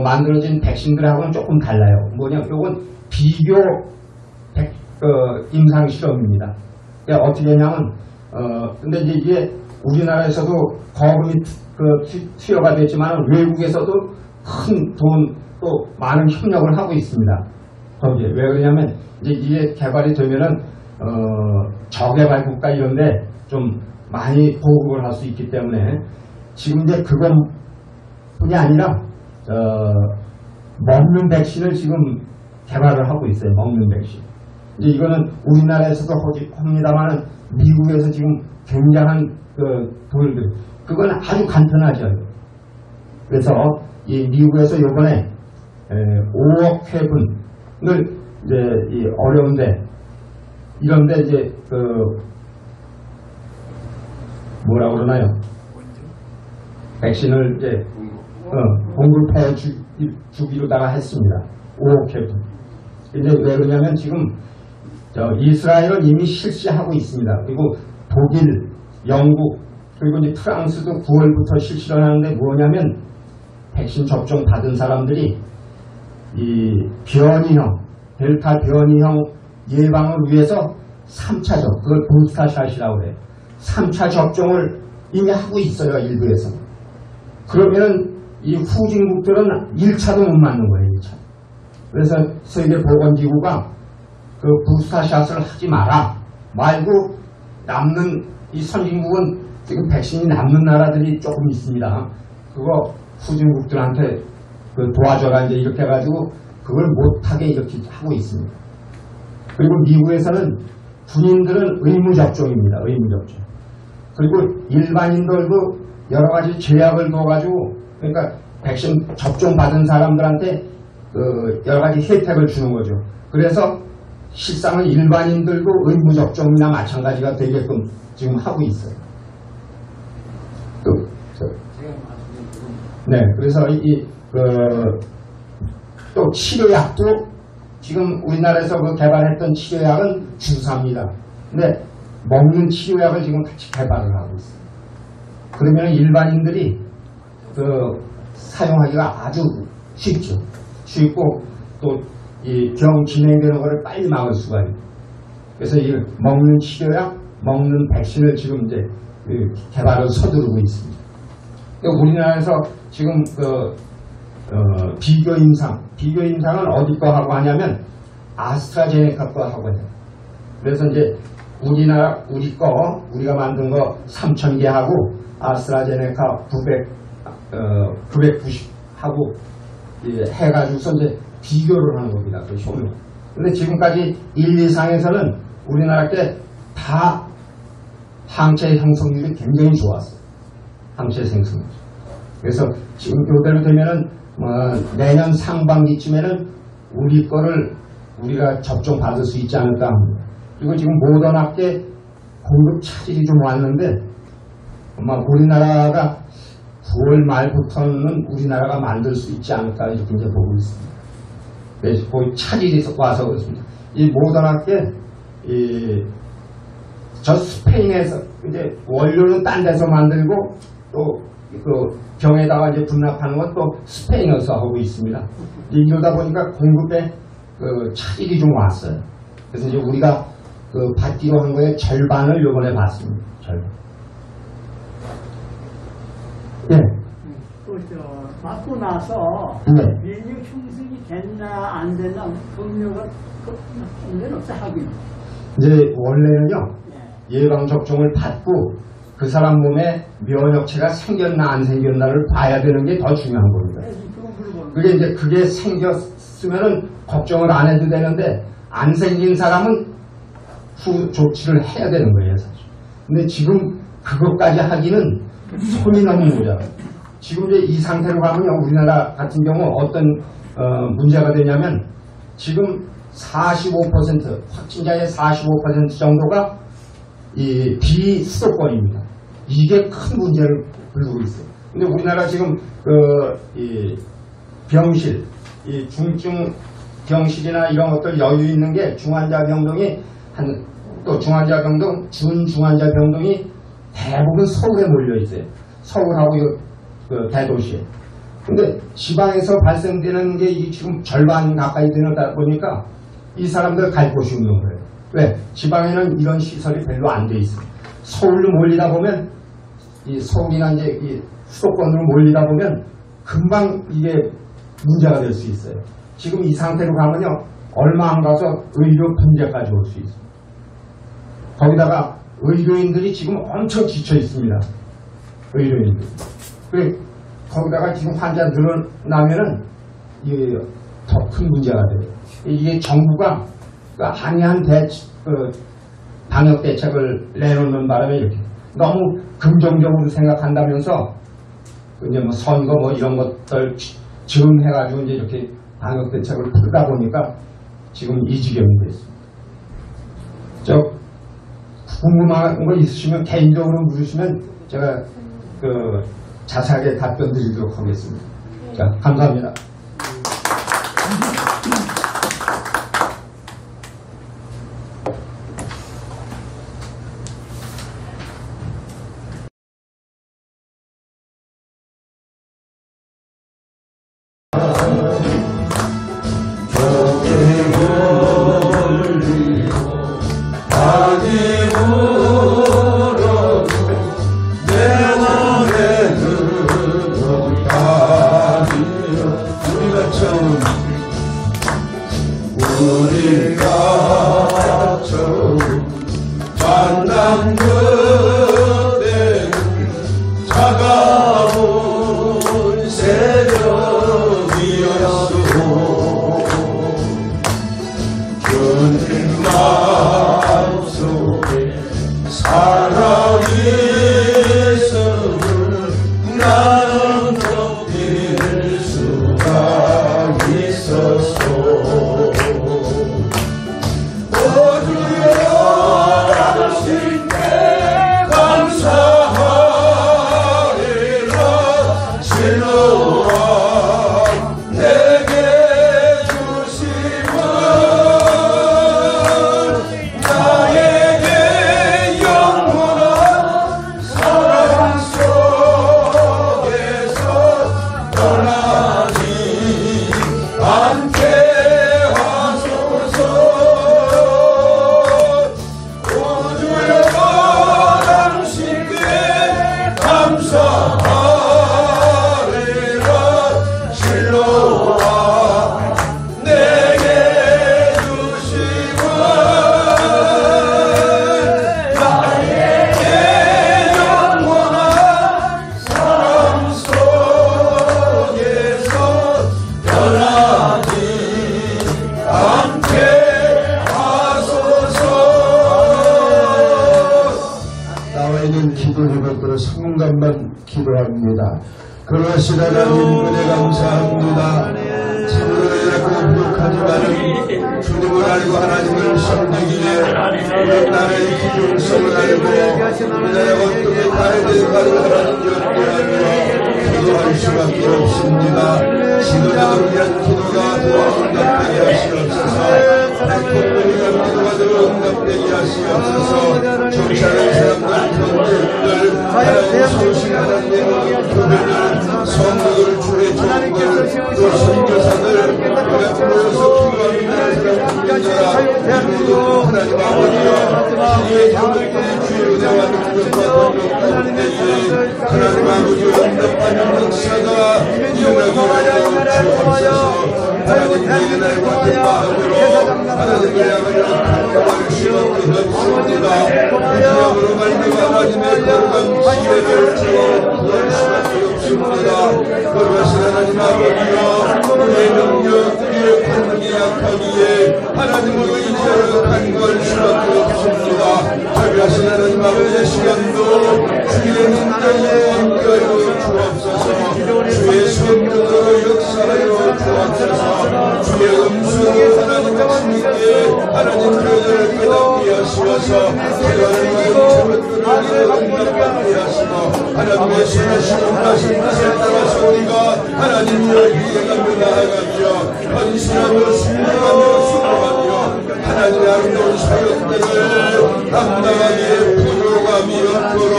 만들어진 백신들하고는 조금 달라요. 뭐냐, 요건 비교 임상 실험입니다. 그러니까 어떻게 했냐면, 근데 이제 이게 우리나라에서도 거금이 투여가 됐지만 외국에서도 큰 돈 또 많은 협력을 하고 있습니다. 거기에. 왜 그러냐면 이제 이게 개발이 되면은 저개발 국가 이런데 좀 많이 보급을 할 수 있기 때문에 지금 이제 그것뿐이 아니라 먹는 백신을 지금 개발을 하고 있어요. 먹는 백신. 이제 이거는 우리나라에서도 합니다만은 미국에서 지금 굉장한 돌들. 그건 아주 간편하죠. 그래서 이 미국에서 요번에 5억 회분을 이제 이 어려운데 이런데 이제 뭐라 그러나요? 백신을 이제 공급해 주기로다가 했습니다. 5억 회분. 근데 왜 그러냐면 지금 이스라엘은 이미 실시하고 있습니다. 그리고 독일, 영국, 그리고 이제 프랑스도 9월부터 실시를 하는데 뭐냐면 백신 접종 받은 사람들이 이 변이형, 델타 변이형 예방을 위해서 3차적, 그걸 부스터샷이라고 그래요. 3차 접종을 이미 하고 있어요, 일부에서. 그러면은 이 후진국들은 1차도 못 맞는 거예요, 1차. 그래서 세계보건기구가 그 부스터샷을 하지 마라. 말고 남는 이 선진국은 지금 백신이 남는 나라들이 조금 있습니다. 그거 후진국들한테 도와줘라 이제 이렇게 해가지고 그걸 못하게 이렇게 하고 있습니다. 그리고 미국에서는 군인들은 의무접종입니다. 의무접종. 그리고 일반인들도 여러 가지 제약을 둬가지고 그러니까 백신 접종 받은 사람들한테 여러 가지 혜택을 주는 거죠. 그래서 실상은 일반인들도 의무접종이나 마찬가지가 되게끔 지금 하고 있어요. 네, 그래서 또 치료약도 지금 우리나라에서 개발했던 치료약은 주사입니다. 근데 먹는 치료약을 지금 같이 개발을 하고 있어요. 그러면 일반인들이 사용하기가 아주 쉽죠. 쉽고 또 이 병 진행되는 것을 빨리 막을 수가 있고. 그래서 이 먹는 치료약, 먹는 백신을 지금 이제 개발을 서두르고 있습니다. 우리나라에서 지금 비교 임상은 어디 거 하고 하냐면 아스트라제네카 거 하고 해요. 그래서 이제 우리가 만든 거 3,000개 하고 아스트라제네카 990 하고 해가지고서 이제 비교를 하는 겁니다. 그 효능. 근데 지금까지 1, 2상에서는 우리나라 때 다 항체 형성률이 굉장히 좋았어요. 항체 생성률. 그래서 지금 이대로 되면은 내년 상반기쯤에는 우리 거를 우리가 접종 받을 수 있지 않을까 합니다. 그리고 지금 모더나께 공급 차질이 좀 왔는데 아마 우리나라가 9월 말부터는 우리나라가 만들 수 있지 않을까 이렇게 이제 보고 있습니다. 그래서 거의 차질이 와서 그렇습니다. 이 모더나께 저 스페인에서 이제 원료는 딴 데서 만들고 또 그 병에다가 이제 분납하는 건 또 스페인에서 하고 있습니다. 이러다 보니까 공급에 차질이 좀 왔어요. 그래서 이제 우리가 받기로 한 거에 절반을 이번에 받습니다. 절반. 예. 맞고 나서 네. 면역 형성이 됐나 안 됐나 검역을 없어 하긴. 이제 원래는요 예방접종을 받고 그 사람 몸에 면역체가 생겼나 안 생겼나를 봐야 되는 게 더 중요한 겁니다. 그게 생겼으면은 걱정을 안 해도 되는데 안 생긴 사람은 후 조치를 해야 되는 거예요, 사실. 근데 지금 그것까지 하기는 손이 너무 모자라요. 지금 이제 이 상태로 가면요, 우리나라 같은 경우 어떤 문제가 되냐면 지금 45% 확진자의 45% 정도가 이 비수도권입니다. 이게 큰 문제를 불러오고 있어요. 근데 우리나라 지금 이 병실, 이 중증 병실이나 이런 것들 여유 있는 게 중환자 병동이 또 중환자 병동, 준중환자 병동이 대부분 서울에 몰려 있어요. 서울하고 그 대도시에. 근데 지방에서 발생되는 게 지금 절반 가까이 되다 보니까 이 사람들 갈 곳이 없는 거예요. 왜? 지방에는 이런 시설이 별로 안 돼 있어요. 서울로 몰리다 보면 이 서울이나 이제 이 수도권으로 몰리다 보면 금방 이게 문제가 될 수 있어요. 지금 이 상태로 가면요, 얼마 안 가서 의료 분쟁까지 올 수 있어요. 거기다가 의료인들이 지금 엄청 지쳐 있습니다. 의료인들. 거기다가 지금 환자 늘어나면은 이게 더 큰 문제가 돼요. 이게 정부가 한이한 방역 대책을 내놓는 바람에 이렇게 너무 긍정적으로 생각한다면서 이제 뭐 선거 뭐 이런 것들 지원해가지고 이제 이렇게 방역 대책을 풀다 보니까 지금 이 지경이 됐습니다. 궁금한 거 있으시면 개인적으로 물으시면 제가 자세하게 답변 드리도록 하겠습니다. 자, 감사합니다. 그러신 하나님 은혜 감사합니다. 참으로 약간 부족하지만 주님을 알고 하나님을 섬기기에 나라의 기중성을 알고 우리나라가 어떻게 가야 될 가를 하나님 연구하며 기도할 수밖에 없습니다. 지도자들을 위한 기도가 더 응답되게 하시옵소서. 대통령이란 기도가 더 응답되게 하시옵소서. 정치하는 사람들, 경제인들, 하나님 소신 하나님 교회들, 성도들, 주의 종들, 또 선교사들, 우리가 모여서 기도하는 사람 국민들아, 모두 하나님 아버지여, 기도의 교회들이 주의 은혜와 능력과 권력 가운데에 하나님 아버지 응답하는 역사가 일어나기 주옵소서. 하나님 우리의 같은 마음으로 하나님의 아버지를 간구할 수밖에 없습니다. 그야말로 말미암아 하나님의 거룩한 지혜를 구할 수밖에 없습니다. 거룩하신 하나님 아버지여, 우리의 능력, 우리의 권능이 약하기에 하나님으로 이제를 간구할 수밖에 없습니다. 거룩하신 하나님 아버지의 시간도 주의 능력에 함께하여 주옵소서. 주의 성령으로 역사하여 주옵소서. 주의 음성이 하나님의 주님께 하나님 교회를 깨닫게 하시어서 기도하는 모든 제물들을 응답받게 하시고 하나님의 선하시고 하신 뜻에 따라서 우리가 하나님을 위해가며 나아가며 헌신하며 순종하며 수고하며 하나님의 아름다운 사역들을 감당하기에 부요감이 없도록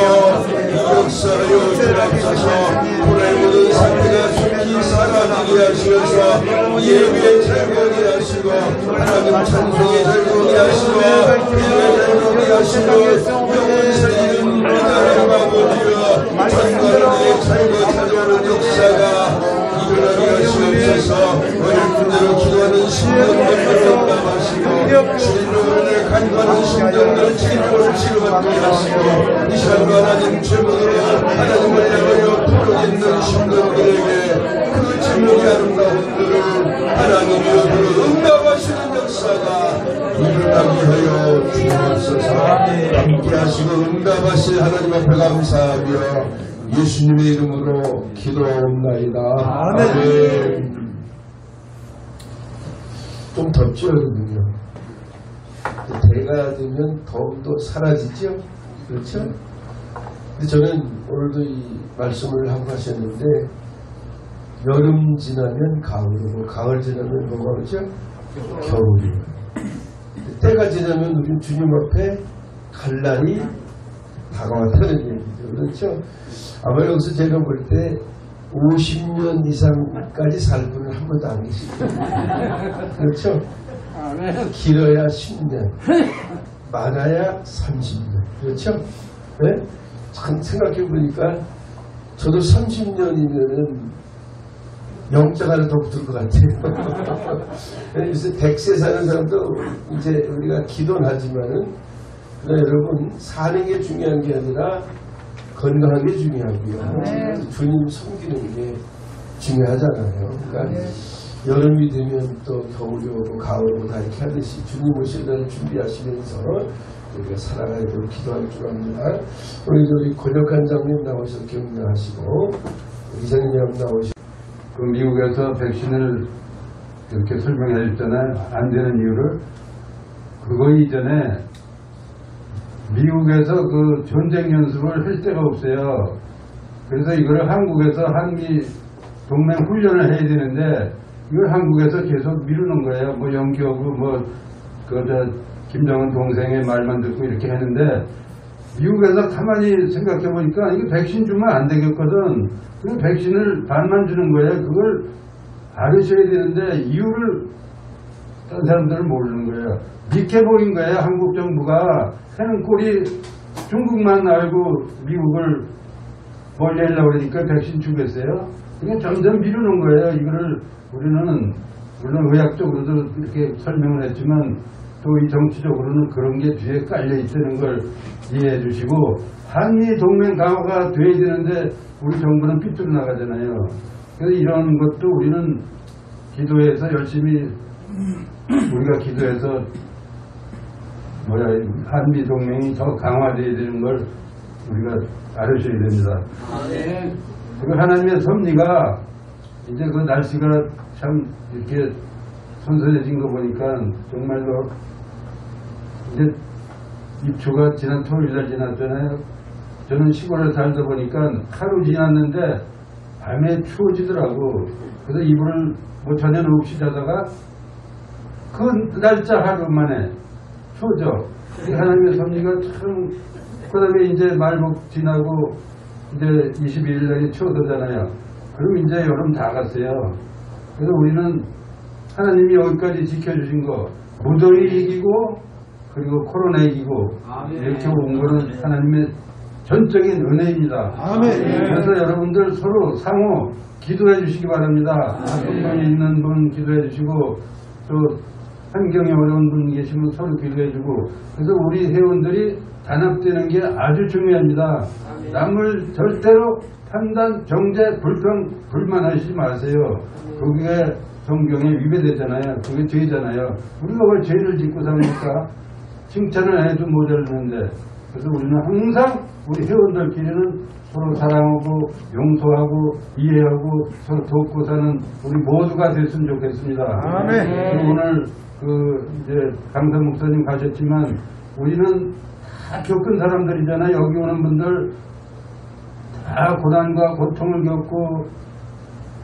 역사하여 주옵소서. 불의 모든 상태가 속히 사라지게 하시어서 예배의 즐거움이 하시고 하나님 찬송의 즐거움이 하시고 기도의 즐거움이 하시고 영원 살리는 하나님 아버지여 전관의 잘고 찾아오는 역사가 일어나게 하시옵소서. 어릴 때로 기도하는 심령들을 응답하시고 진로를 간구하는 심령들을 진로를 치료받게 하시고 이 시간과 하나님 제목으로 하나님을 향하여 부르짖는 심령들에게 그 제목이 아름다운 들을 하나님이 얻으러 응답하시는 역사가 일어나게 하여 주옵소서. 함께 하시고 응답하실 하나님 앞에 감사하며 예수님의 이름으로 기도하옵나이다. 아멘. 좀 덥죠, 여러분요. 대가 되면 더움도 사라지죠? 그렇죠? 근데 저는 오늘도 이 말씀을 하고 가셨는데, 여름 지나면 가을이고, 가을 지나면 뭐가 오죠? 겨울이에요. 때가 지나면 우리 주님 앞에 갈 날이 다가왔다는 얘기죠. 그렇죠? 아마 여기서 제가 볼 때 50년 이상까지 살 분은 한 번도 안 계시죠. 그렇죠? 길어야 10년, 많아야 30년. 그렇죠? 네? 참 생각해 보니까 저도 30년이면은 영장 하나 더 붙을 것 같아요. 요새 100세 사는 사람도 이제 우리가 기도는 하지만은 여러분 사는 게 중요한 게 아니라 건강한 게 중요하고요. 주님 섬기는 게 중요하잖아요. 그러니까 여름이 되면 또 겨울이 오고 가을이 오고 다 이렇게 하듯이 주님 오실 날 준비하시면서 우리가 살아가야 되고 기도할 줄 압니다. 우리 권혁한 장님 나오셔서 격려하시고 이장님 나오시고 그 미국에서 백신을 이렇게 설명해 줬잖아요. 안 되는 이유를. 그거 이전에 미국에서 그 전쟁 연습을 할 데가 없어요. 그래서 이거를 한국에서 한미 동맹 훈련을 해야 되는데 이걸 한국에서 계속 미루는 거예요. 뭐 연기하고 김정은 동생의 말만 듣고 이렇게 했는데 미국에서 가만히 생각해 보니까 이거 백신 주면 안 되겠거든. 그 백신을 반만 주는 거예요. 그걸 알으셔야 되는데 이유를 다른 사람들은 모르는 거예요. 믿게 보인 거예요. 한국 정부가 하는 꼴이 중국만 알고 미국을 멀리 하려고 그러니까 백신 주겠어요. 이게 점점 미루는 거예요. 이거를 우리는 물론 의학적으로도 이렇게 설명을 했지만 또 이 정치적으로는 그런 게 뒤에 깔려 있다는 걸 이해해 주시고 한미 동맹 강화가 돼야 되는데 우리 정부는 삐뚤어 나가잖아요. 그래서 이런 것도 우리는 기도해서 열심히 우리가 기도해서 한미 동맹이 더 강화돼야 되는 걸 우리가 알으셔야 됩니다. 그리고 하나님의 섭리가 이제 그 날씨가 참 이렇게 선선해진 거 보니까 정말로 이제 입추가 지난 토요일날 지났잖아요. 저는 시골에 살다 보니까 하루 지났는데 밤에 추워지더라고. 그래서 이불을 뭐 전에는 없이 자다가 그 날짜 하루 만에 추워져. 하나님의 섭리가 참. 그 다음에 이제 말복 지나고 이제 22일 날이 추워지잖아요. 그럼 이제 여름 다 갔어요. 그래서 우리는 하나님이 여기까지 지켜주신 거 무더위 이기고 그리고 코로나19 이렇게 온 거는 하나님의 전적인 은혜입니다. 그래서 여러분들 서로 상호 기도해 주시기 바랍니다. 아픈 분이 있는 분 기도해 주시고 또 환경이 어려운 분 계시면 서로 기도해 주고 그래서 우리 회원들이 단합되는 게 아주 중요합니다. 남을 절대로 판단, 정죄, 불만하시지 마세요. 그게 성경에 위배되잖아요. 그게 죄잖아요. 우리가 왜 죄를 짓고 삽니까? 칭찬을 해도 모자르는데. 그래서 우리는 항상 우리 회원들끼리는 서로 사랑하고 용서하고 이해하고 서로 돕고 사는 우리 모두가 됐으면 좋겠습니다. 그리고 오늘 이제 강사 목사님 가셨지만 우리는 다 겪은 사람들이잖아요. 여기 오는 분들 다 고난과 고통을 겪고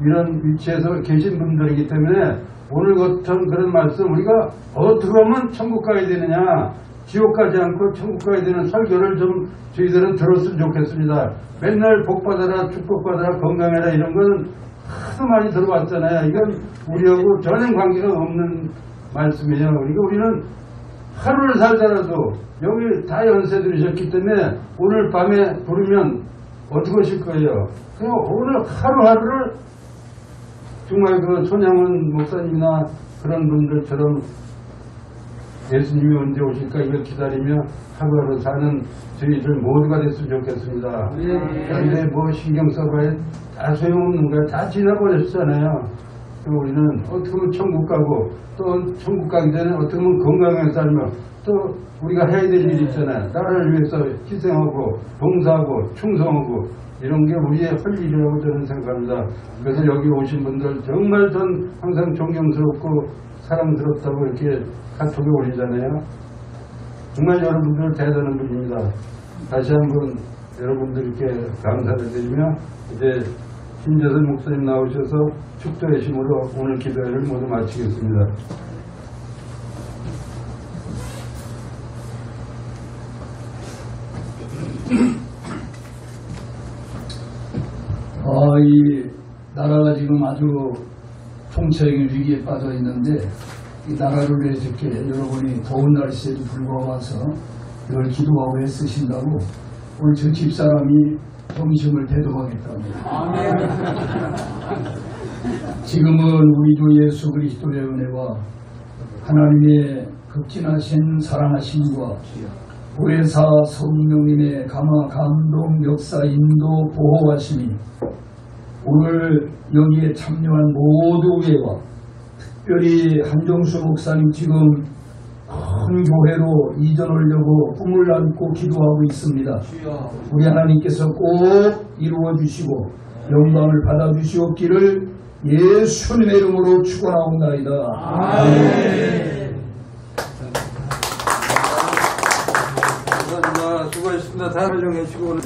이런 위치에서 계신 분들이기 때문에 오늘 같은 그런 말씀 우리가 어떻게 하면 천국 가야 되느냐 지옥 가지 않고 천국 가야 되는 설교를 좀 저희들은 들었으면 좋겠습니다. 맨날 복받아라 축복받아라 건강해라 이런 건 하도 많이 들어왔잖아요. 이건 우리하고 전혀 관계가 없는 말씀이에요. 그러니까 우리는 하루를 살더라도 여기 다 연세 들으셨기 때문에 오늘 밤에 부르면 어떻게 하실 거예요? 그냥 오늘 하루하루를 정말 그 손양원 목사님이나 그런 분들처럼 예수님이 언제 오실까 이걸 기다리며 하루하루 사는 저희들 모두가 됐으면 좋겠습니다. 그런데 뭐 신경 써봐야 다 소용없는 거야. 다 지나버렸잖아요. 우리는 어떻게 보면 천국 가고 또 천국 가기 전에 어떻게 보면 건강하게 살며 또 우리가 해야 될 일이 있잖아요. 나라를 위해서 희생하고 봉사하고 충성하고 이런 게 우리의 할 일이라고 저는 생각합니다. 그래서 여기 오신 분들 정말 전 항상 존경스럽고 사랑스럽다고 이렇게 카톡에 올리잖아요. 정말 여러분들 대단한 분입니다. 다시 한번 여러분들께 감사를 드리며 이제 신재선 목사님 나오셔서 축도의 심으로 오늘 기도회를 모두 마치겠습니다. 이 나라가 지금 아주 총체적인 위기에 빠져 있는데 이 나라를 위해서 이렇게 여러분이 더운 날씨에도 불구하고 와서 이걸 기도하고 애쓰신다고 오늘 저 집사람이 점심을 대접하겠답니다. 지금은 우리 주 예수 그리스도의 은혜와 하나님의 극진하신 사랑하심과 보혜사 성령님의 감화 감동 역사 인도 보호하심이 오늘 여기에 참여한 모두 회와 특별히 한정수 목사님 지금 큰 교회로 이전하려고 꿈을 안고 기도하고 있습니다. 우리 하나님께서 꼭 이루어 주시고 영광을 받아 주시옵기를 예수님의 이름으로 축원하옵나이다. 아멘. 감사합니다. 수고하셨습니다. 다 활용해 주시고 오늘